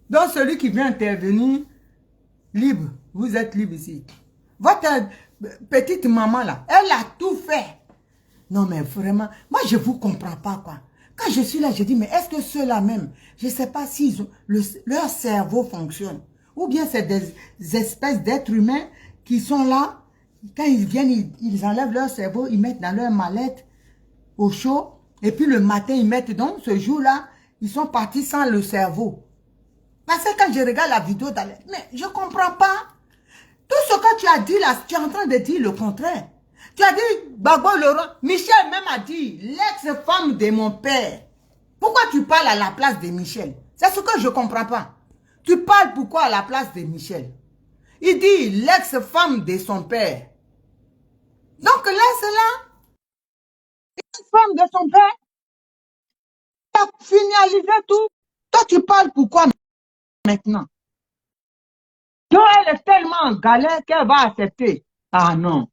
Donc, celui qui vient intervenir, libre, vous êtes libre ici. Votre petite maman là, elle a tout fait. Non, mais vraiment, moi, je ne vous comprends pas, quoi. Quand je suis là, je dis, mais est-ce que ceux-là même, je ne sais pas si leur cerveau fonctionne. Ou bien c'est des espèces d'êtres humains qui sont là, quand ils viennent, ils enlèvent leur cerveau, ils mettent dans leur mallette au chaud. Et puis le matin, ils mettent donc, ce jour-là, ils sont partis sans le cerveau. Parce que quand je regarde la vidéo, mais je ne comprends pas. Tout ce que tu as dit là, tu es en train de dire le contraire. Tu as dit, Gbagbo Laurent, Michel même a dit, l'ex-femme de mon père. Pourquoi tu parles à la place de Michel? C'est ce que je ne comprends pas. Tu parles pourquoi à la place de Michel? Il dit, l'ex-femme de son père. Donc laisse-la. Femme de son père, tu as finalisé tout. Toi, tu parles pourquoi maintenant? Donc, elle est tellement en galère qu'elle va accepter. Ah non.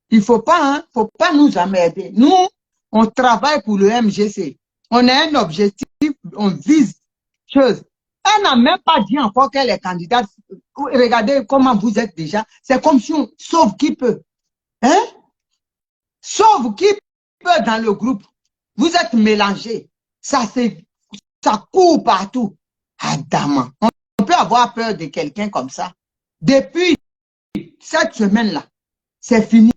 Il ne faut pas, hein, faut pas nous emmerder. Nous, on travaille pour le MGC. On a un objectif, on vise chose. Elle n'a même pas dit encore qu'elle est candidate. Regardez comment vous êtes déjà. C'est comme si on sauve qui peut. Hein? Sauve qui peut dans le groupe. Vous êtes mélangés. Ça court partout. Adama. On peut avoir peur de quelqu'un comme ça. Depuis cette semaine-là, c'est fini.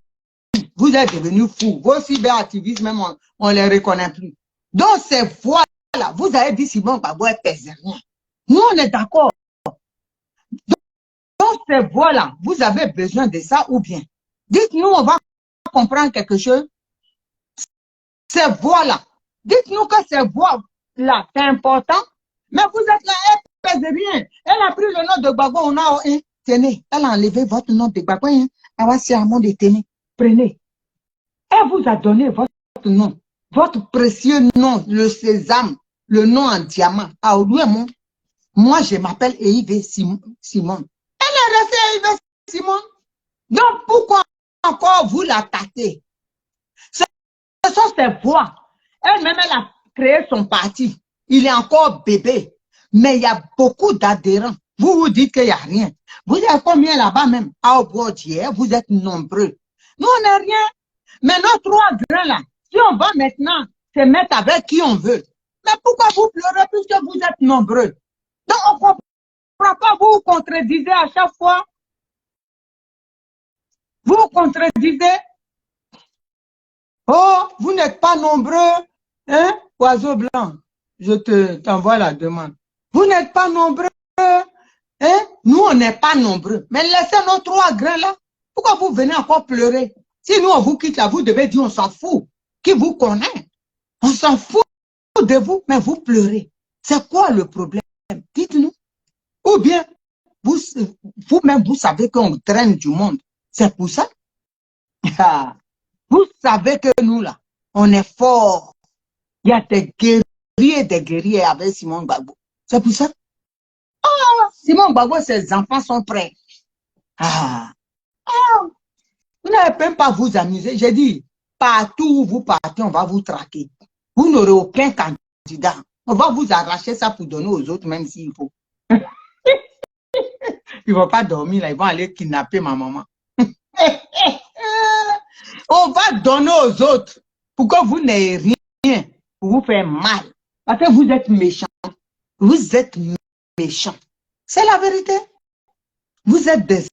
Vous êtes devenus fous. Vos cyberactivistes, même, on ne les reconnaît plus. Donc, ces voix-là, vous avez dit Simon Gbagbo ne pèse rien. Nous, on est d'accord. Donc, ces voix-là, vous avez besoin de ça ou bien? Dites-nous, on va comprendre quelque chose. Ces voix-là. Dites-nous que ces voix-là, c'est important. Mais vous êtes là, elle ne pèse rien. Elle a pris le nom de Gbagbo, on a tenez, elle a enlevé votre nom de Gbagbo. Elle va se de tenez. Prenez. Elle vous a donné votre nom, votre précieux nom, le sésame, le nom en diamant. Ah, oui, moi, je m'appelle Eive Simon. Elle est restée Eive Simon. Donc, pourquoi encore vous la tâtez? Ce sont ses voix. Elle-même, elle a créé son parti. Il est encore bébé. Mais il y a beaucoup d'adhérents. Vous vous dites qu'il n'y a rien. Vous êtes combien là-bas même? À Aubourdier, vous êtes nombreux. Nous, on n'est rien. Mais nos trois grains là, si on va maintenant se mettre avec qui on veut, mais pourquoi vous pleurez puisque vous êtes nombreux? Donc, on ne comprend pas, vous vous contredisez à chaque fois. Vous contredisez. Oh, vous n'êtes pas nombreux, hein, oiseau blanc. T'envoie la demande. Vous n'êtes pas nombreux, hein? Nous, on n'est pas nombreux. Mais laissez nos 3 grains là. Pourquoi vous venez encore pleurer? Si nous, on vous quitte là, vous devez dire, on s'en fout. Qui vous connaît? On s'en fout de vous, mais vous pleurez. C'est quoi le problème? Dites-nous. Ou bien, vous-même, vous savez qu'on traîne du monde. C'est pour ça. Vous savez que nous, là, on est forts. Il y a des guerriers avec Simon Gbagbo. C'est pour ça. Ah, Simon Gbagbo, ses enfants sont prêts. Vous n'allez même pas vous amuser. J'ai dit, partout où vous partez, on va vous traquer. Vous n'aurez aucun candidat. On va vous arracher ça pour donner aux autres, même s'il faut. Ils ne vont pas dormir, là. Ils vont aller kidnapper ma maman. On va donner aux autres pour que vous n'ayez rien pour vous faire mal. Parce que vous êtes méchants. Vous êtes méchants. C'est la vérité. Vous êtes des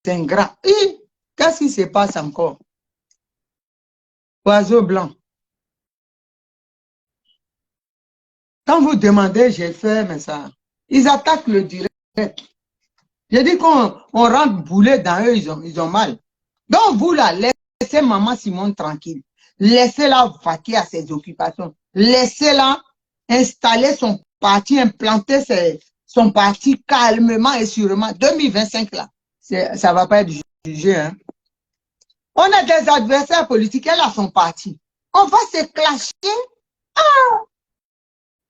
ingrats. Qu'est-ce qui se passe encore? Oiseau blanc. Quand vous demandez, j'ai fait, mais ça, ils attaquent le direct. J'ai dit qu'on rentre boulet dans eux, ils ont mal. Donc vous là, laissez maman Simone tranquille. Laissez-la vaquer à ses occupations. Laissez-la installer son parti, implanter son parti calmement et sûrement. 2025 là, ça va pas être jugé. Hein. On a des adversaires politiques, elle a son parti. On va se clasher. Ah!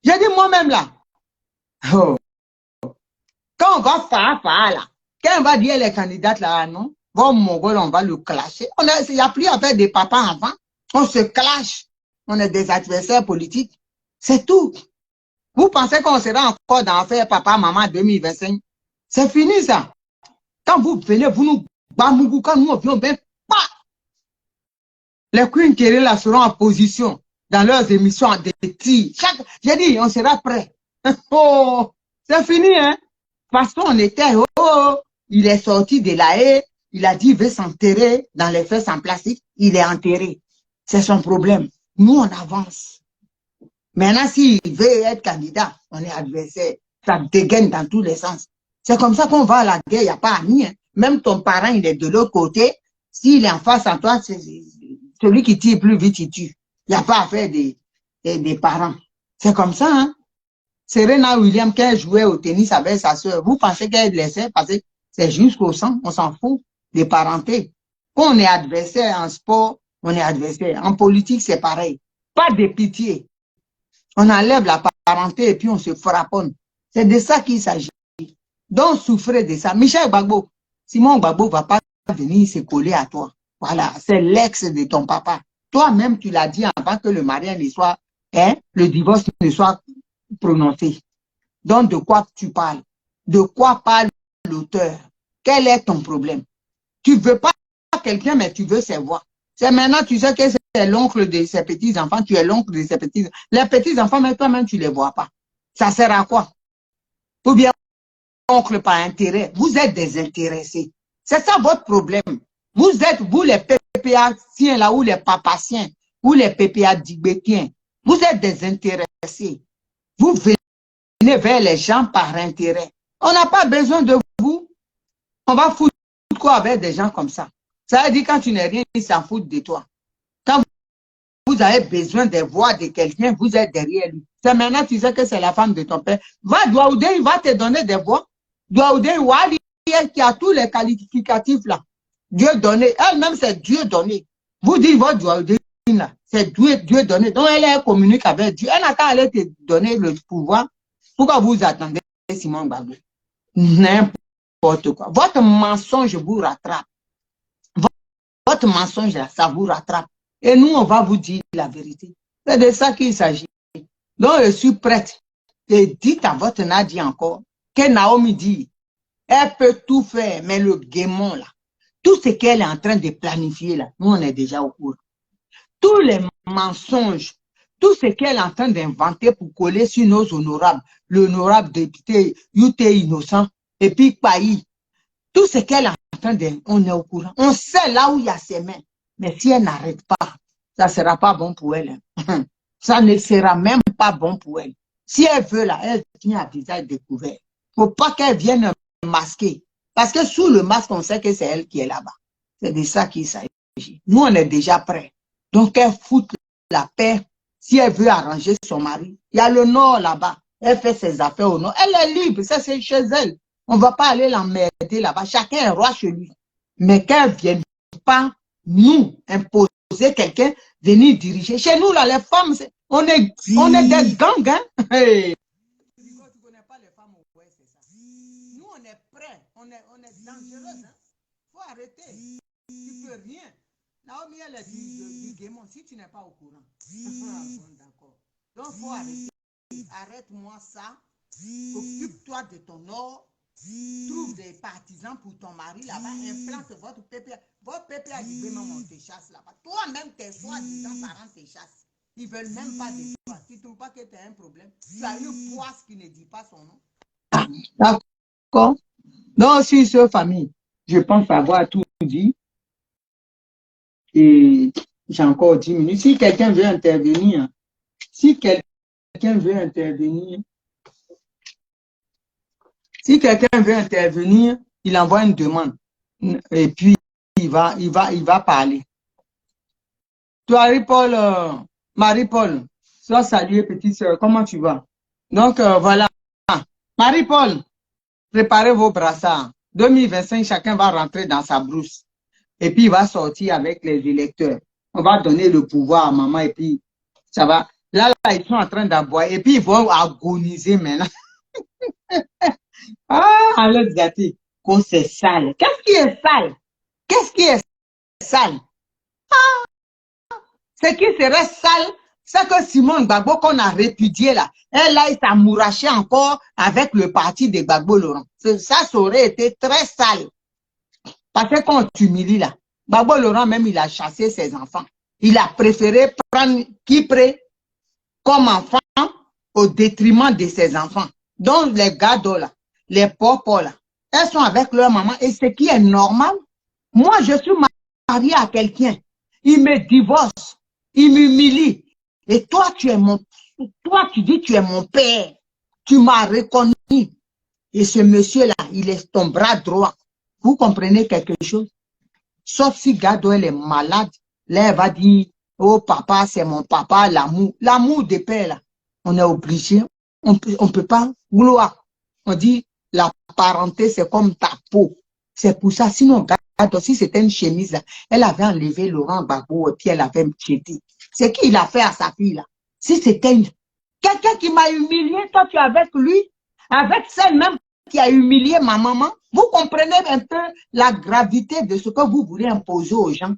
J'ai dit moi-même là. Oh. Quand on va faire là, quand on va dire les candidates là, non, bon, Mogol, on va le clasher. Il n'y a plus à faire des papas avant. On se clash. On est des adversaires politiques. C'est tout. Vous pensez qu'on sera encore dans l'affaire papa, maman 2025? C'est fini ça. Quand vous venez, vous nous bamougou, quand nous on vient, ben, pas. Les Queen Kerry là seront en position dans leurs émissions en déti. J'ai dit, on sera prêt. Oh, c'est fini, hein? Parce qu'on était, il est sorti de la haie, il a dit, il veut s'enterrer dans les fesses en plastique, il est enterré. C'est son problème. Nous, on avance. Maintenant, s'il veut être candidat, on est adversaire. Ça dégaine dans tous les sens. C'est comme ça qu'on va à la guerre, il n'y a pas ami. Hein. Même ton parent, il est de l'autre côté. S'il est en face à toi, c'est celui qui tire plus vite, il tue. Il n'y a pas à faire des parents. C'est comme ça, hein. Serena Williams, quand elle jouait au tennis avec sa soeur, vous pensez qu'elle laissait passer? C'est jusqu'au sang, on s'en fout des parentés. Quand on est adversaire en sport, on est adversaire. En politique, c'est pareil. Pas de pitié. On enlève la parenté et puis on se frapponne. C'est de ça qu'il s'agit. Donc, souffrez de ça. Michel Gbagbo, Simon Gbagbo ne va pas venir se coller à toi. Voilà, c'est l'ex de ton papa. Toi-même, tu l'as dit avant que le mariage ne soit, hein, le divorce ne soit prononcé. Donc, de quoi tu parles? De quoi parle l'auteur? Quel est ton problème? Tu ne veux pas quelqu'un, mais tu veux ses voix. C'est maintenant, tu sais que c'est l'oncle de ses petits-enfants, tu es l'oncle de ses petits-enfants. Les petits-enfants, mais toi-même, tu ne les vois pas. Ça sert à quoi? Ou bien, oncle par intérêt. Vous êtes désintéressés. C'est ça votre problème. Vous êtes, vous les PPA-tiens là, ou les papaciens, ou les PPA-dibétiens. Vous êtes désintéressés. Vous venez vers les gens par intérêt. On n'a pas besoin de vous. On va foutre quoi avec des gens comme ça? Ça veut dire quand tu n'es rien, ils s'en foutent de toi. Quand vous avez besoin des voix de quelqu'un, vous êtes derrière lui. C'est maintenant tu sais que c'est la femme de ton père. Va, Douaoudé, il va te donner des voix. Douaoudé, Wali, qui a tous les qualificatifs là. Dieu donné. Elle-même, c'est Dieu donné. Vous dites votre Douaoudé là. C'est Dieu donné. Donc, elle communique avec Dieu. Elle n'a qu'à aller te donner le pouvoir. Pourquoi vous attendez Simon Gbagbo? N'importe quoi. Votre mensonge vous rattrape. Votre mensonge, là, ça vous rattrape. Et nous, on va vous dire la vérité. C'est de ça qu'il s'agit. Donc, je suis prête. Et dites à votre Nadia encore que Naomi dit, elle peut tout faire, mais le guémon, là, tout ce qu'elle est en train de planifier, là, nous, on est déjà au courant. Tous les mensonges, tout ce qu'elle est en train d'inventer pour coller sur nos honorables, l'honorable député, Youté innocent, et puis Paï, Tout ce qu'elle est en train de... On est au courant. On sait là où il y a ses mains. Mais si elle n'arrête pas, ça ne sera pas bon pour elle. Ça ne sera même pas bon pour elle. Si elle veut là, elle vient à visage découvert. Il ne faut pas qu'elle vienne masquer. Parce que sous le masque, on sait que c'est elle qui est là-bas. C'est de ça qu'il s'agit. Nous, on est déjà prêts. Donc, elle fout la paix. Si elle veut arranger son mari, il y a le nord là-bas. Elle fait ses affaires au nord. Elle est libre, ça c'est chez elle. On ne va pas aller l'emmerder là-bas. Chacun est roi chez lui. Mais qu'elle ne vienne pas nous imposer quelqu'un, venir diriger. Chez nous, là, les femmes, on est des gangs. Hein? Hey. Tu ne connais pas les femmes au Ouest, c'est ça. Nous, on est prêts. On est dangereux. Il faut arrêter. Tu peux rien. Naomi, elle est du Guémon, si tu n'es pas au courant. Bon, d'accord. Donc, il faut arrêter. Arrête-moi ça. Occupe-toi de ton or. Trouve des partisans pour ton mari là-bas. Implante votre pépé. Votre pépé a dit, même on te chasse là-bas. Toi-même, tes soi-disant parents te chassent. Ils ne veulent même pas de toi. Tu ne trouves pas que tu as un problème? Tu as une poisse qui ne dit pas son nom. D'accord. Donc, sur cette famille, je pense avoir tout dit. Et j'ai encore 10 minutes. Si quelqu'un veut intervenir, si quelqu'un veut intervenir, il envoie une demande. Et puis, il va parler. Toi, Marie-Paul, sois saluée, petite soeur. Comment tu vas? Donc, voilà. Marie-Paul, préparez vos brassards. 2025, chacun va rentrer dans sa brousse. Et puis, il va sortir avec les électeurs. On va donner le pouvoir à maman et puis, ça va. Là, ils sont en train d'aboyer. Et puis, ils vont agoniser maintenant. Ah, l'autre gâté. Qu'on c'est sale. Qu'est-ce qui est sale? Qu'est-ce qui est sale? Ah, ce qui serait sale, c'est que Simone Gbagbo qu'on a répudié là, elle a s'amouraché encore avec le parti de Gbagbo Laurent. Ça aurait été très sale. Parce que quand tu t'humilie là, Gbagbo Laurent même, il a chassé ses enfants. Il a préféré prendre Kipré comme enfant au détriment de ses enfants. Donc les gados là, les popos là, elles sont avec leur maman et ce qui est normal. Moi, je suis mariée à quelqu'un. Il me divorce, il m'humilie. Et toi, tu dis tu es mon père. Tu m'as reconnu. Et ce monsieur-là, il est ton bras droit. Vous comprenez quelque chose? Sauf si Gado, elle est malade. Là, elle va dire, oh papa, c'est mon papa, l'amour. L'amour des pères, là. On est obligé. On peut pas vouloir. On dit, la parenté, c'est comme ta peau. C'est pour ça. Sinon, Gado, si c'était une chemise, là, elle avait enlevé Laurent Gbagbo et puis elle avait jeté. C'est qui il a fait à sa fille, là? Si c'était quelqu'un qui m'a humilié, toi, tu es avec lui, avec celle même qui a humilié ma maman. Vous comprenez un peu la gravité de ce que vous voulez imposer aux gens.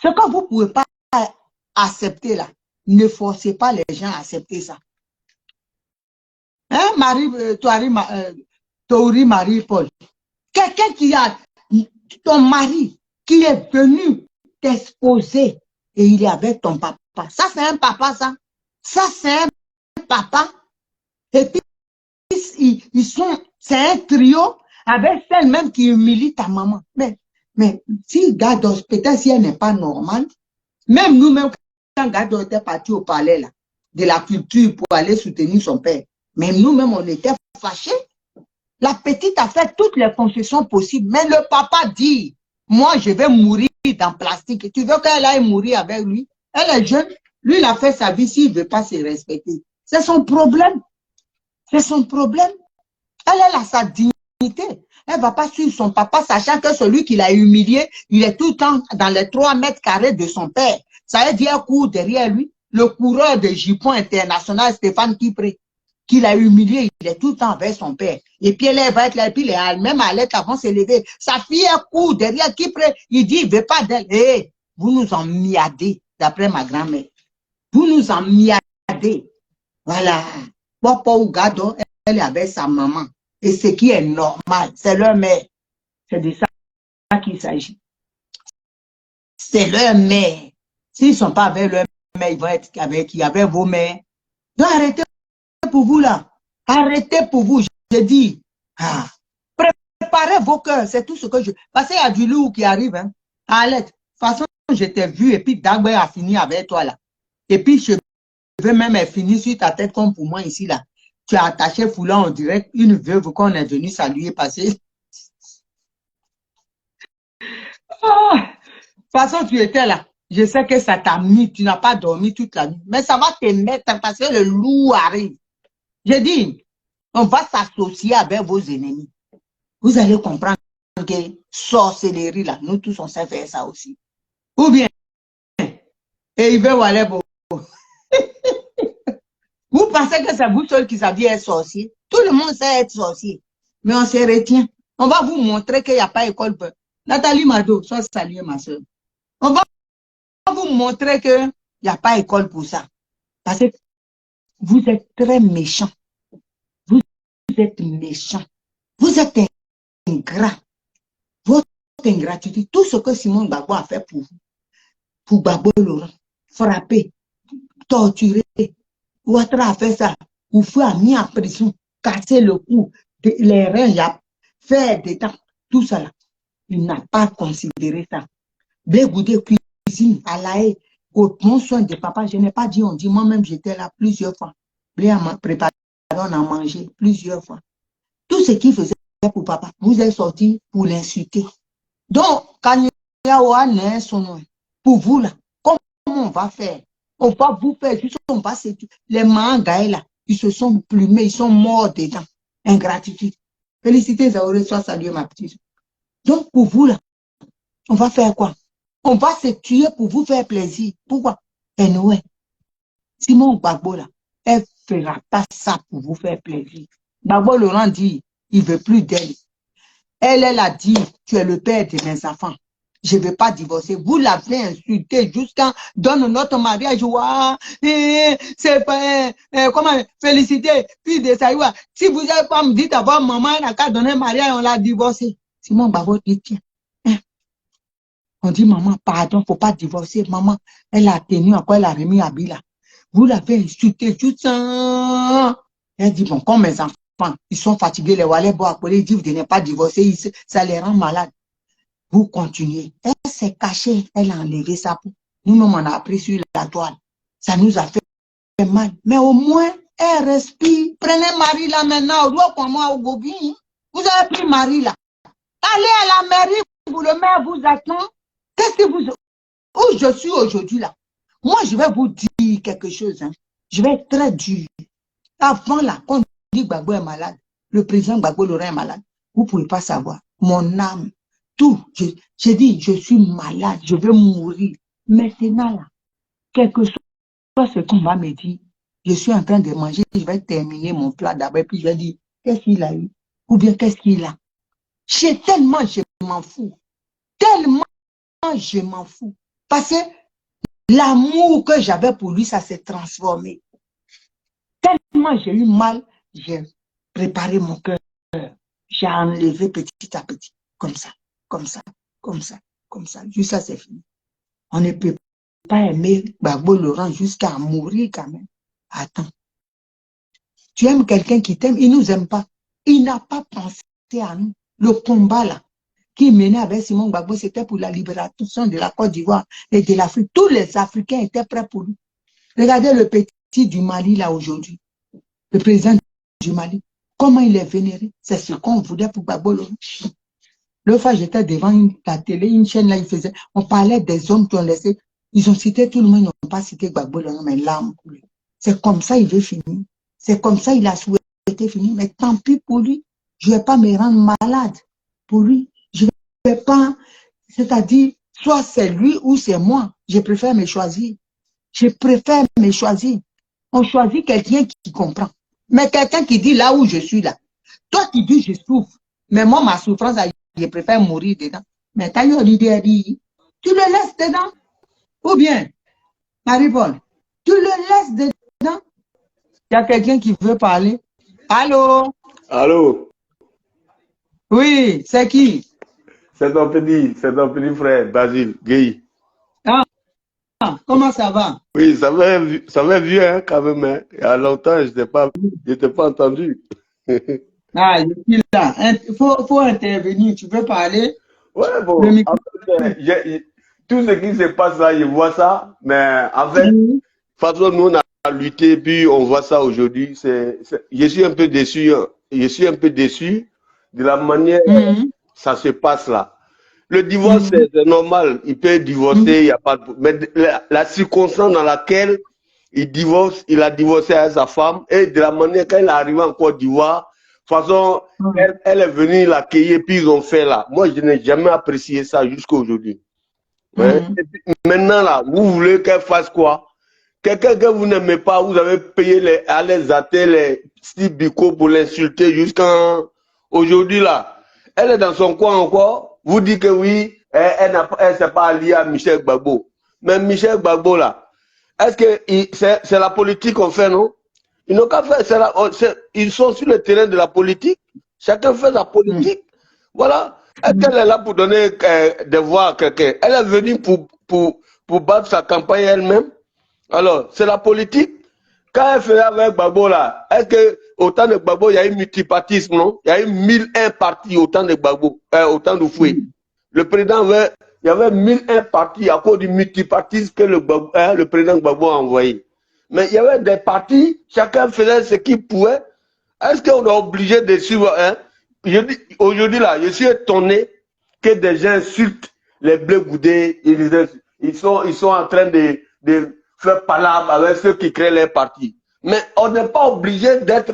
Ce que vous ne pouvez pas accepter là, ne forcez pas les gens à accepter ça. Hein, Tori Marie-Paul. Quelqu'un qui a ton mari qui est venu t'exposer et il est avec ton papa. Ça, c'est un papa, ça. Ça, c'est un papa. Et puis, c'est un trio avec celle même qui humilie ta maman. Mais si Gados, peut-être si elle n'est pas normale, même nous-mêmes, quand Gados était parti au palais là, de la culture pour aller soutenir son père, même nous-mêmes, on était fâchés. La petite a fait toutes les concessions possibles, mais le papa dit, moi, je vais mourir dans plastique. Tu veux qu'elle aille mourir avec lui? Elle est jeune. Lui, il a fait sa vie s'il ne veut pas se respecter. C'est son problème. C'est son problème. Elle a sa dignité. Elle ne va pas suivre son papa, sachant que celui qui l'a humilié, il est tout le temps dans les 3 mètres carrés de son père. Ça veut dire court derrière lui. Le coureur de Jupon international, Stéphane Kipré, qui l'a humilié, il est tout le temps avec son père. Et puis elle va être là, et puis même à l'aide avant de se lever. Sa fille est court derrière Kipré. Il dit, il ne veut pas d'elle. Hé, vous nous emmiadez, d'après ma grand-mère. Vous nous emmiadez. Voilà. Papa ou Gado, elle est avec sa maman. Et ce qui est normal, c'est leur mère. C'est de ça qu'il s'agit. C'est leur mère. S'ils ne sont pas avec leur mère, ils vont être avec vos mères. Donc arrêtez pour vous là. Arrêtez pour vous. Je dis, Préparez vos cœurs, c'est tout ce que je... Parce qu'il y a du lourd qui arrive. Hein. Arlette, de toute façon, je t'ai vu et puis Dagbe a fini avec toi là. Et puis, je veux même finir sur ta tête comme pour moi ici là. Tu as attaché foulard en direct une veuve qu'on est venu saluer passer. Ah, de toute façon, tu étais là. Je sais que ça t'a mis, tu n'as pas dormi toute la nuit. Mais ça va te mettre parce que le loup arrive. J'ai dit, on va s'associer avec vos ennemis. Vous allez comprendre que sorcellerie là, nous tous on sait faire ça aussi. Ou bien, et il veut aller pour... Vous pensez que c'est vous seul qui saviez être sorcier? Tout le monde sait être sorcier. Mais on se retient. On va vous montrer qu'il n'y a pas école. Nathalie Mado, sois saluée ma soeur. On va vous montrer qu'il n'y a pas école pour ça. Parce que vous êtes très méchants. Vous êtes méchants. Vous êtes ingrats. Votre ingratitude, tout ce que Simon Gbagbo a fait pour vous, pour Gbagbo Laurent, frapper, torturer, Ouattara a fait ça, Oufou a mis en prison, casser le cou, les reins, faire des dents, tout ça là. Il n'a pas considéré ça. Bégoudé cuisine à la haie, au bon soin de papa, je n'ai pas dit, on dit, moi-même j'étais là plusieurs fois. Blé a préparé, on a mangé plusieurs fois. Tout ce qu'il faisait pour papa, vous êtes sorti pour l'insulter. Donc, quand il y a son nom, pour vous là, comment on va faire? On va vous faire, on va se... Les mangas là, ils se sont plumés, ils sont morts dedans. Ingratitude. Félicitez Zaoré, soit salué ma petite. Donc, pour vous là, on va faire quoi? On va se tuer pour vous faire plaisir. Pourquoi? Et nous, Simon Gbagbo là, elle ne fera pas ça pour vous faire plaisir. Gbagbo Laurent dit, il ne veut plus d'elle. Elle a dit, tu es le père de mes enfants. Je ne vais pas divorcer. Vous l'avez insulté jusqu'à donne notre mariage. C'est pas, comment, féliciter. Puis de ça, si vous n'avez pas me dit d'abord, maman, elle n'a qu'à donner mariage, on l'a divorcé. Simon Gbagbo dit, tiens. On dit, maman, pardon, il ne faut pas divorcer. Maman, elle a tenu encore, elle a remis à Bila. Vous l'avez insulté jusqu'à... Elle dit, bon, comme mes enfants, ils sont fatigués, les Walais, ils disent, vous n'êtes pas divorcé, ça les rend malades. Vous continuez. Elle s'est cachée, elle a enlevé ça. Nous-mêmes, on a appris sur la toile. Ça nous a fait mal. Mais au moins, elle respire. Prenez Marie là maintenant, au Gobi. Vous avez pris Marie là. Allez à la mairie, vous le maire vous attend. Qu'est-ce que vous... Où je suis aujourd'hui là? Moi, je vais vous dire quelque chose. Hein. Je vais être très dur. Avant là, quand on dit que Gbagbo est malade, le président Gbagbo Laurent est malade, vous ne pouvez pas savoir. Mon âme, tout. J'ai dit, je suis malade, je veux mourir. Maintenant là, quelque chose ce qu'on va me dire, je suis en train de manger, je vais terminer mon plat d'abord, puis je vais dire, qu'est-ce qu'il a eu? Ou bien qu'est-ce qu'il a? Tellement je m'en fous. Tellement je m'en fous. Parce que l'amour que j'avais pour lui, ça s'est transformé. Tellement j'ai eu mal, j'ai préparé mon cœur. J'ai enlevé petit à petit. Comme ça, comme ça, comme ça, comme ça. Juste ça, c'est fini. On ne peut pas aimer Gbagbo Laurent jusqu'à mourir quand même. Attends. Tu aimes quelqu'un qui t'aime, il ne nous aime pas. Il n'a pas pensé à nous. Le combat là, qui menait avec Simon Gbagbo, c'était pour la libération de la Côte d'Ivoire et de l'Afrique. Tous les Africains étaient prêts pour lui. Regardez le petit du Mali là aujourd'hui. Le président du Mali. Comment il est vénéré? C'est ce qu'on voulait pour Gbagbo Laurent. L'autre fois, j'étais devant la télé, une chaîne là, on parlait des hommes qui ont laissé, ils ont cité tout le monde, ils n'ont pas cité Gbagbo Laurent, mais l'âme. C'est comme ça il veut finir. C'est comme ça il a souhaité finir. Mais tant pis pour lui. Je ne vais pas me rendre malade pour lui. Je ne vais pas, c'est-à-dire, soit c'est lui ou c'est moi. Je préfère me choisir. Je préfère me choisir. On choisit quelqu'un qui comprend. Mais quelqu'un qui dit là où je suis là. Toi qui dis je souffre. Mais moi, ma souffrance, je préfère mourir dedans. Mais quand il y a l'idée, tu le laisses dedans. Ou bien, Marie-Paul, tu le laisses dedans. Il y a quelqu'un qui veut parler. Allô? Allô? Oui, c'est qui? C'est ton petit frère, Basile, Guy. Ah, comment ça va? Oui, ça va vieux hein, quand même. Hein. Il y a longtemps, je t'ai pas entendu. Ah, je suis là. Faut intervenir. Tu peux parler. Ouais, bon, Le en micro. fait, tout ce qui se passe là, je vois ça, mais en fait, de Mhm. toute façon, nous, on a lutté, puis on voit ça aujourd'hui. Je suis un peu déçu, hein. Je suis un peu déçu de la manière dont Mhm. ça se passe là. Le divorce, Mhm. c'est normal, il peut divorcer, il Mhm. n'y a pas de... Mais la circonstance dans laquelle il divorce, il a divorcé avec sa femme, et de la manière quand il est arrivé en Côte d'Ivoire, de toute façon, Mhm. elle est venue l'accueillir, puis ils ont fait là. Moi, je n'ai jamais apprécié ça jusqu'à aujourd'hui. Hein? Mhm. Et puis, maintenant, là, vous voulez qu'elle fasse quoi? Quelqu'un que vous n'aimez pas, vous avez payé à les athées, les petits bicots pour l'insulter jusqu'à aujourd'hui, là. Elle est dans son coin encore. Vous dites que oui, elle s'est pas alliée à Michel Gbagbo. Mais Michel Gbagbo, là, est-ce que c'est la politique qu'on fait, non? Ils n'ont qu'à faire, ils sont sur le terrain de la politique. Chacun fait la Mhm. politique. Voilà. Est-ce qu'elle est là pour donner des voix à quelqu'un? Elle est venue pour battre sa campagne elle-même. Alors, c'est la politique. Quand elle faisait avec Gbagbo là, est-ce que autant de Gbagbo, il y a eu multipartisme, non? Il y a eu 1001 partis autant de Gbagbo, autant de Fouet. Mhm. Le président avait, il y avait 1001 partis à cause du multipartisme que le président Gbagbo a envoyé. Mais il y avait des partis, chacun faisait ce qu'il pouvait. Est-ce qu'on est obligé de suivre, hein? Aujourd'hui là, je suis étonné que des gens insultent les Blé Goudé. Ils sont en train de faire palabre avec ceux qui créent les partis. Mais on n'est pas obligé d'être.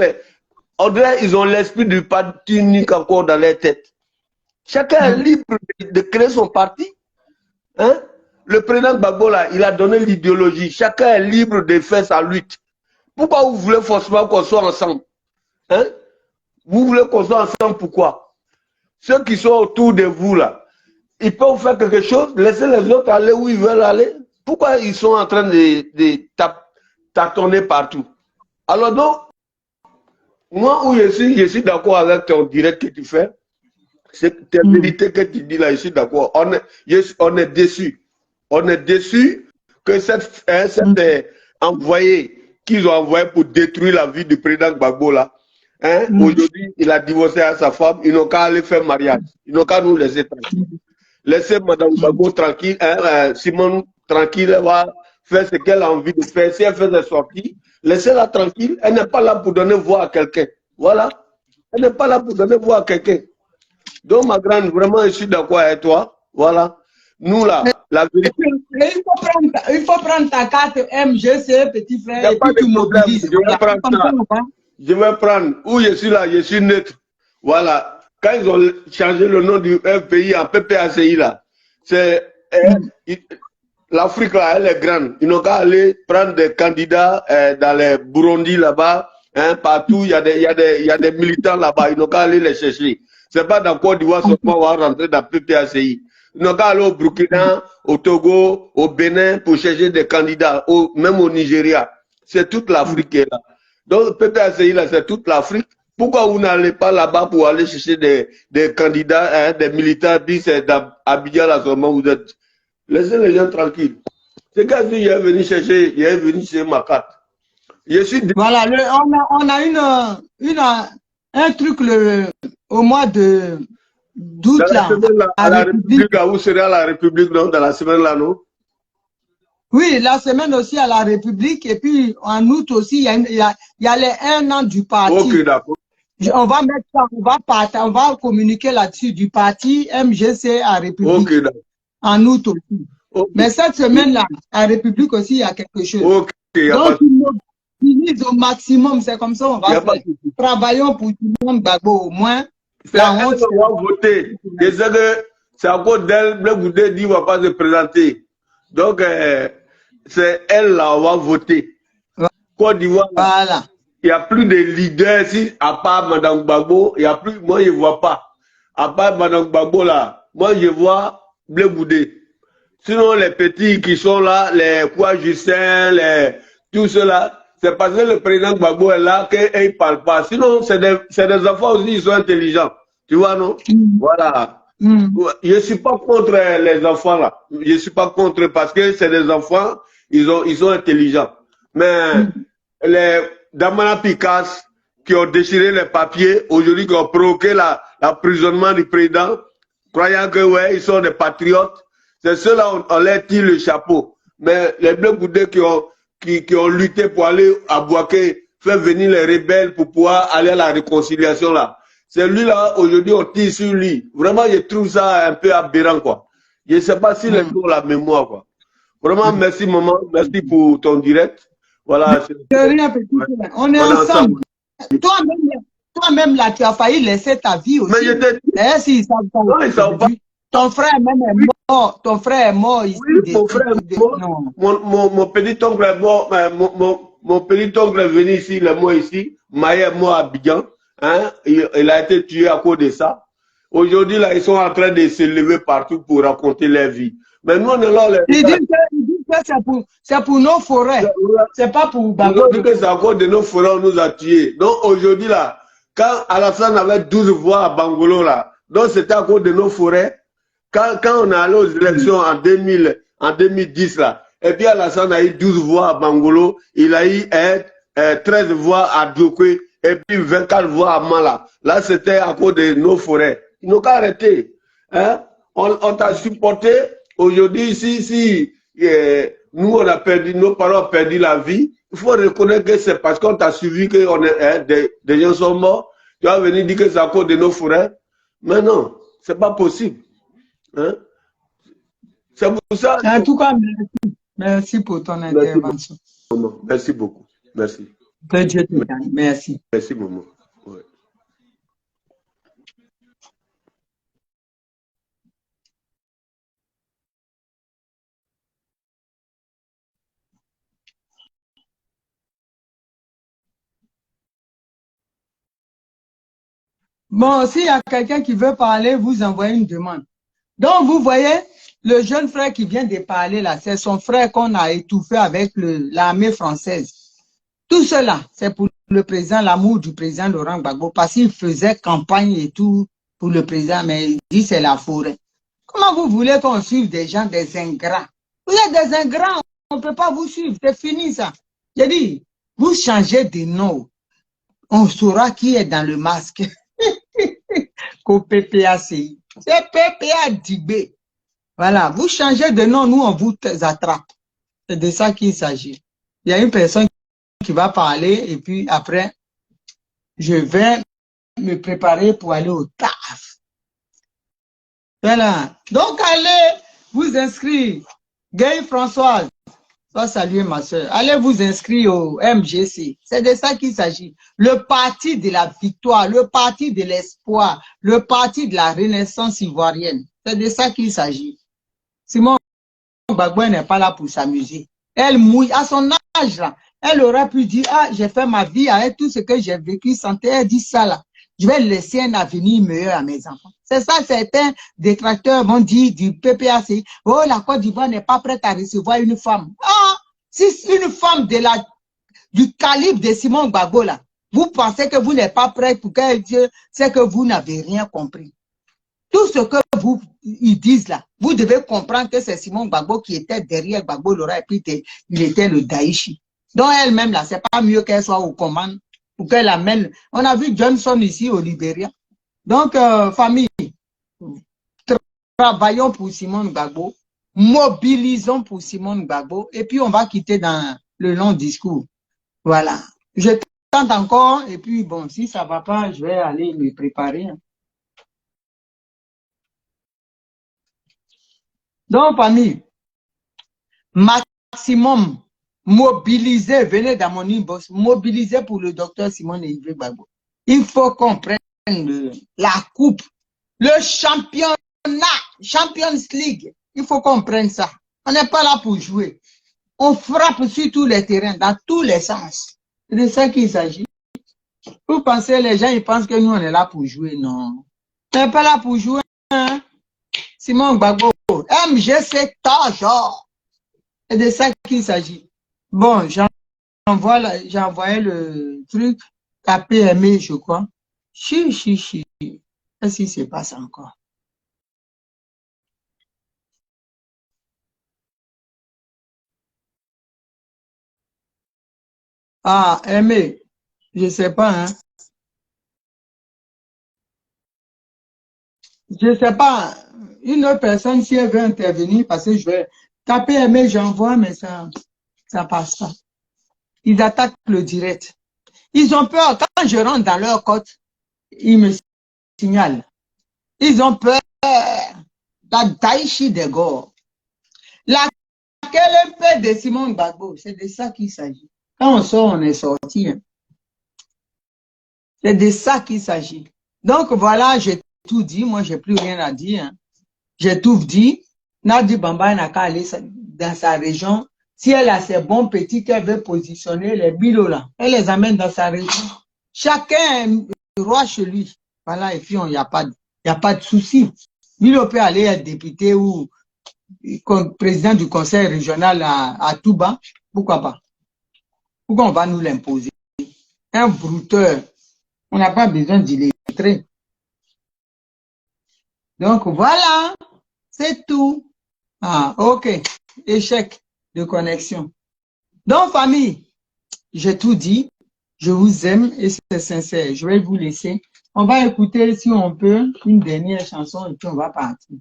On dirait qu'ils ont l'esprit du parti unique encore dans leur tête. Chacun est libre de créer son parti. Hein? Le président Gbagbo, là, il a donné l'idéologie. Chacun est libre de faire sa lutte. Pourquoi vous voulez forcément qu'on soit ensemble? Hein? Vous voulez qu'on soit ensemble, pourquoi? Ceux qui sont autour de vous, là, ils peuvent faire quelque chose, laisser les autres aller où ils veulent aller. Pourquoi ils sont en train de tâtonner partout? Alors donc, moi où je suis d'accord avec ton direct que tu fais, c'est tes Mhm. vérités que tu dis là, je suis d'accord. On est déçus. On est déçus que cette envoyé qu'ils ont envoyé pour détruire la vie du président Gbagbo là, hein, Mhm. aujourd'hui, il a divorcé à sa femme, ils n'ont qu'à aller faire mariage. Ils n'ont qu'à nous laisser tranquille. Laissez Mme Mhm. Gbagbo tranquille, hein, Simone tranquille, elle va faire ce qu'elle a envie de faire. Si elle fait des sorties, laissez-la tranquille. Elle n'est pas là pour donner voix à quelqu'un. Voilà. Elle n'est pas là pour donner voix à quelqu'un. Donc, ma grande, vraiment, je suis d'accord avec toi. Voilà. Nous, là, la vérité, Il faut prendre ta carte MGC, petit il n'y frère, a et pas puis de tu problème. mobilises. Je vais Voilà. prendre Comme ça, ça. on va. Je vais prendre. Où je suis là, je suis neutre. Voilà. Quand ils ont changé le nom du pays en PPACI, là, c'est Mhm. l'Afrique, là, elle est grande. Ils n'ont qu'à aller prendre des candidats dans les Burundi, là-bas. Hein, partout, il y a des militants là-bas. Ils n'ont qu'à aller les chercher. C'est pas dans Côte d'Ivoire seulement on va rentrer dans PPACI. Ils n'ont qu'à aller au Burkina, au Togo, au Bénin pour chercher des candidats, même au Nigeria. C'est toute l'Afrique qui est là. Donc, PPACI, là, c'est toute l'Afrique. Pourquoi vous n'allez pas là-bas pour aller chercher des candidats, hein, des militants, puis c'est dans Abidjan, là, seulement vous êtes. Laissez les gens tranquilles. C'est quand il est venu chercher ma carte. Je suis Voilà, on a un truc au mois dans d'août la là, semaine là, à à la République. République, là, vous serez à la République, non, dans la semaine là, non? Oui, la semaine aussi à la République. Et puis en août aussi, il y a les 1 an du Ok, parti. d'accord. On va mettre ça, on va communiquer là-dessus du parti MGC à Ok, République d'accord. en août aussi. Ok, Mais cette semaine-là, à République aussi, il y a quelque chose. ok, il n'y a pas Donc, ils mobilisent au maximum, c'est comme ça on y va a pas faire. de souci. Travaillons pour tout le monde, Gbagbo, au moins. La honte, Elle va voter. Je sais que c'est à cause d'elle, le Goudé dit qu'il ne va pas se présenter. Donc, c'est elle là, on va voter. Côte d'Ivoire, voilà. il n'y a plus de leaders ici, à part Mme Gbagbo. Il y a plus, moi, je ne vois pas. À part Mme Gbagbo, là, moi, je vois Blé Goudé. Sinon, les petits qui sont là, les quoi, Justin, tout cela, c'est parce que le président Gbagbo est là qu'ils ne parlent pas. Sinon, c'est des enfants aussi, ils sont intelligents. Tu vois, non? Mm. Voilà. Mm. Je ne suis pas contre les enfants là. Je ne suis pas contre parce que c'est des enfants, ils sont intelligents. Mais les Damana Picasso, qui ont déchiré les papiers, aujourd'hui qui ont provoqué l'emprisonnement du président, croyant que ouais, ils sont des patriotes. C'est ceux-là, on leur tire le chapeau. Mais les Bleus Goudés qui ont lutté pour aller à Bouaké, faire venir les rebelles pour pouvoir aller à la réconciliation là. C'est lui-là, aujourd'hui, on tire sur lui. Vraiment, je trouve ça un peu aberrant, quoi. Je ne sais pas si les gens ont la mémoire, quoi. Vraiment, merci, maman. Merci pour ton direct. Voilà. De rien, petit frère. On est ensemble. Toi-même, là, tu as failli laisser ta vie aussi. Mais j'étais... D'ailleurs, s'ils savent pas, non, ils savent pas. Ton frère même est mort. Ton frère est mort ici. Oui, mon frère est mort. Mon petit oncle est mort. Mon petit oncle est venu ici, il est mort ici. Maï est mort à Abidjan. Hein? Il a été tué à cause de ça. Aujourd'hui, là, ils sont en train de se lever partout pour raconter leur vie. Mais nous, on est là. Ils disent que c'est pour nos forêts. C'est pas pour Bago. Ils disent que c'est à cause de nos forêts qu'on nous a tués. Donc aujourd'hui, là, quand Alassane avait 12 voix à Bangolo, là, donc c'était à cause de nos forêts. Quand on est allé aux élections en 2010, là, et puis Alassane a eu 12 voix à Bangolo, il a eu 13 voix à Djokwe, et puis 24 voix à Mala. Là, c'était à cause de nos forêts. Ils n'ont qu'à arrêter. Hein? On t'a supporté. Aujourd'hui, si nous, on a perdu, nos parents ont perdu la vie, il faut reconnaître que c'est parce qu'on t'a suivi que des gens sont morts. Tu vas venir dire que c'est à cause de nos forêts. Mais non, c'est pas possible. Hein? C'est pour ça. En tout cas, merci pour ton intervention. Merci beaucoup. Merci. Que Dieu te gagne. Merci. Merci, maman. Ouais. Bon, s'il y a quelqu'un qui veut parler, vous envoyez une demande. Donc, vous voyez, le jeune frère qui vient de parler là, c'est son frère qu'on a étouffé avec l'armée française. Tout cela, c'est pour le président, l'amour du président Laurent Gbagbo, parce qu'il faisait campagne et tout pour le président, mais il dit c'est la forêt. Comment vous voulez qu'on suive des gens, des ingrats? Vous êtes des ingrats, on ne peut pas vous suivre, c'est fini ça. J'ai dit, vous changez de nom, on saura qui est dans le masque. Qu'au PPACI. C'est PPA Dibé. Voilà, vous changez de nom, nous on vous attrape. C'est de ça qu'il s'agit. Il y a une personne qui va parler et puis après, je vais me préparer pour aller au taf. Voilà. Donc allez vous inscrire. Gay Françoise, va saluer ma soeur. Allez vous inscrire au MGC. C'est de ça qu'il s'agit. Le parti de la victoire, le parti de l'espoir, le parti de la renaissance ivoirienne. C'est de ça qu'il s'agit. Simone Gbagbo n'est pas là pour s'amuser. Elle mouille à son âge là. Elle aurait pu dire, ah, j'ai fait ma vie avec tout ce que j'ai vécu, santé. Elle dit ça là. Je vais laisser un avenir meilleur à mes enfants. C'est ça, certains détracteurs vont dire du PPAC. Oh, la Côte d'Ivoire n'est pas prête à recevoir une femme. Ah, si une femme du calibre de Simone Gbagbo là, vous pensez que vous n'êtes pas prêt pour qu'elle dise, c'est que vous n'avez rien compris. Tout ce que ils disent là, vous devez comprendre que c'est Simone Gbagbo qui était derrière Gbagbo Laurent et puis il était le Daïchi. Donc elle-même là, c'est pas mieux qu'elle soit aux commandes pour qu'elle amène. On a vu Johnson ici au Libéria. Donc, famille, travaillons pour Simone Gbagbo, mobilisons pour Simone Gbagbo et puis on va quitter dans le long discours. Voilà. Je tente encore et puis bon, si ça ne va pas, je vais aller me préparer. Donc, famille, maximum, mobilisez, venez dans mon inbox, mobilisez pour le docteur Simone Gbagbo. Il faut qu'on prenne la coupe, le championnat, Champions League. Il faut qu'on prenne ça. On n'est pas là pour jouer. On frappe sur tous les terrains, dans tous les sens. C'est de ça qu'il s'agit. Vous pensez, les gens, ils pensent que nous, on est là pour jouer. Non. On n'est pas là pour jouer. Hein? Simone Gbagbo, MGC toujours. C'est de ça qu'il s'agit. Bon, j'ai envoyé le truc à PME, je crois. Qu'est-ce qui se passe encore? Ah, Aimé, je ne sais pas, hein. Je sais pas, une autre personne, si elle veut intervenir, parce que je vais taper aimer, j'envoie, mais ça passe pas. Ils attaquent le direct. Ils ont peur. Quand je rentre dans leur côte, ils me signalent. Ils ont peur. La Daïchi de Gore. Laquelle paix de Simon Gbagbo. C'est de ça qu'il s'agit. Quand on sort, on est sorti. Hein. C'est de ça qu'il s'agit. Donc voilà, j'ai tout dit. Moi, j'ai plus rien à dire. Hein. J'ai tout dit. Nadi Bamba n'a qu'à aller dans sa région. Si elle a ses bons petits qu'elle veut positionner, les bilots là, elle les amène dans sa région. Chacun est roi chez lui. Voilà, et puis il n'y a pas de souci. Bilo peut aller être député ou président du conseil régional à Touba. Pourquoi pas? Pourquoi on va nous l'imposer? Un brouteur. On n'a pas besoin d'illustrer. Donc voilà, c'est tout. Ah, ok. Échec de connexion. Donc, famille, j'ai tout dit. Je vous aime et c'est sincère. Je vais vous laisser. On va écouter, si on peut, une dernière chanson et puis on va partir.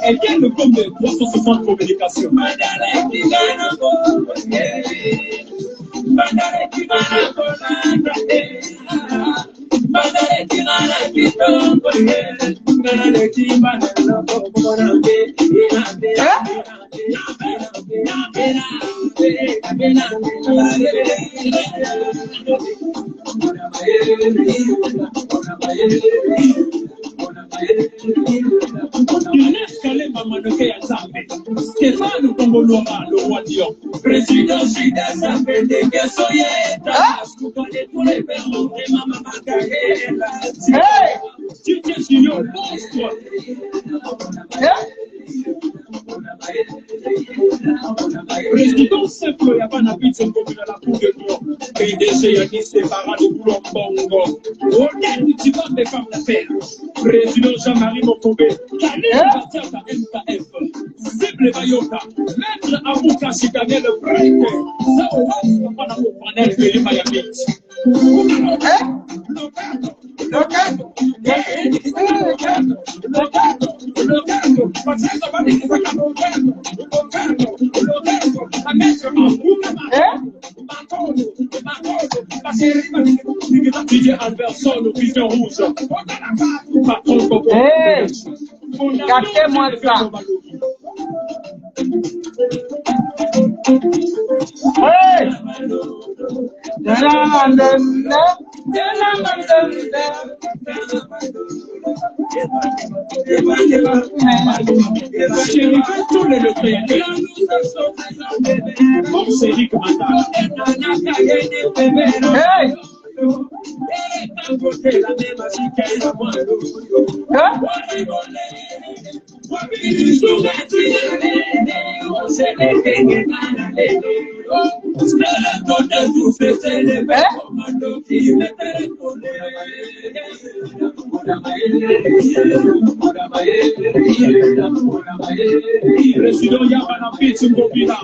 Elle gagne le compte de 360 communications. Stéphane Kongoloma, le roi Dion. Président Chida, ça fait des questions. Tu tiens sur le monstre. Président simple, il n'y a pas d'habitude son commune à la cour de Dion. PDG, il y a des séparats de Boulon Bongo. Honnête, tu vas des femmes d'affaires. Président Jean-Marie Mokombe, Canel Batiak à MKF. Cible Bayota, Maître Abouka Chikane le break. Ça, on va pas dans le panel de Miami. Albertson, vision rouge. Gâtez-moi ça. Hey! Président Yabana Pitsumbobila.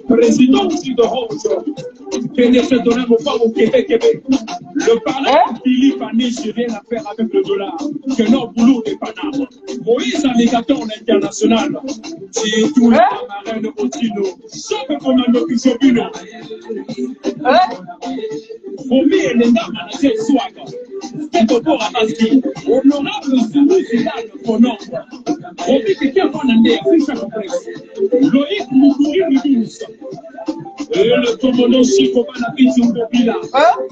Président aussi de Ronjo, PDC dollar au pas au Québec. Le parler Philippe Anis, j'ai rien à faire avec le dollar. Que non, boulot des Panama. Moïse Alligator international. Si tous les marins de Potino, sauf comme un Okishobino. Fomi et les dames à la swag. Topo Ramaski, honorable Zulu Zidane Konomba, Obi Kiki Monande, Fisha Complex, Loïc Moukouri Moussa, et le commandant Chico Banapiti Mbobila,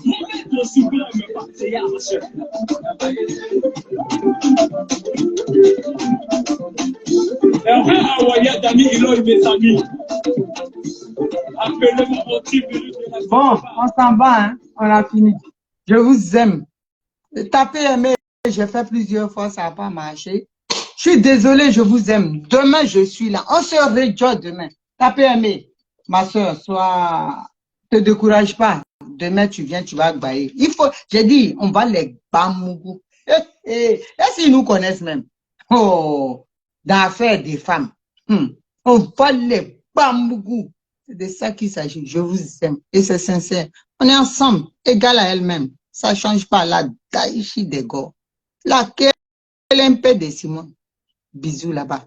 Mohamed Sublime Patriarche. Hervé Awaya Dani Iloy mes amis. Appelez-moi au type de Bon, on s'en va, hein? On a fini. Je vous aime. Tapez aimer, j'ai fait plusieurs fois, ça n'a pas marché. Je suis désolé, je vous aime. Demain, je suis là. On se réjouit demain. Tapez aimer. Ma soeur, te décourage pas. Demain, tu viens, tu vas bailler. Il faut, j'ai dit, on va les bamougou. Et s'ils nous connaissent même. Oh, d'affaires des femmes. On va les bamougou. C'est de ça qu'il s'agit. Je vous aime. Et c'est sincère. On est ensemble, égal à elle-même. Ça ne change pas. La Daïchi des gars. La KLMP de Simon. Bisous là-bas.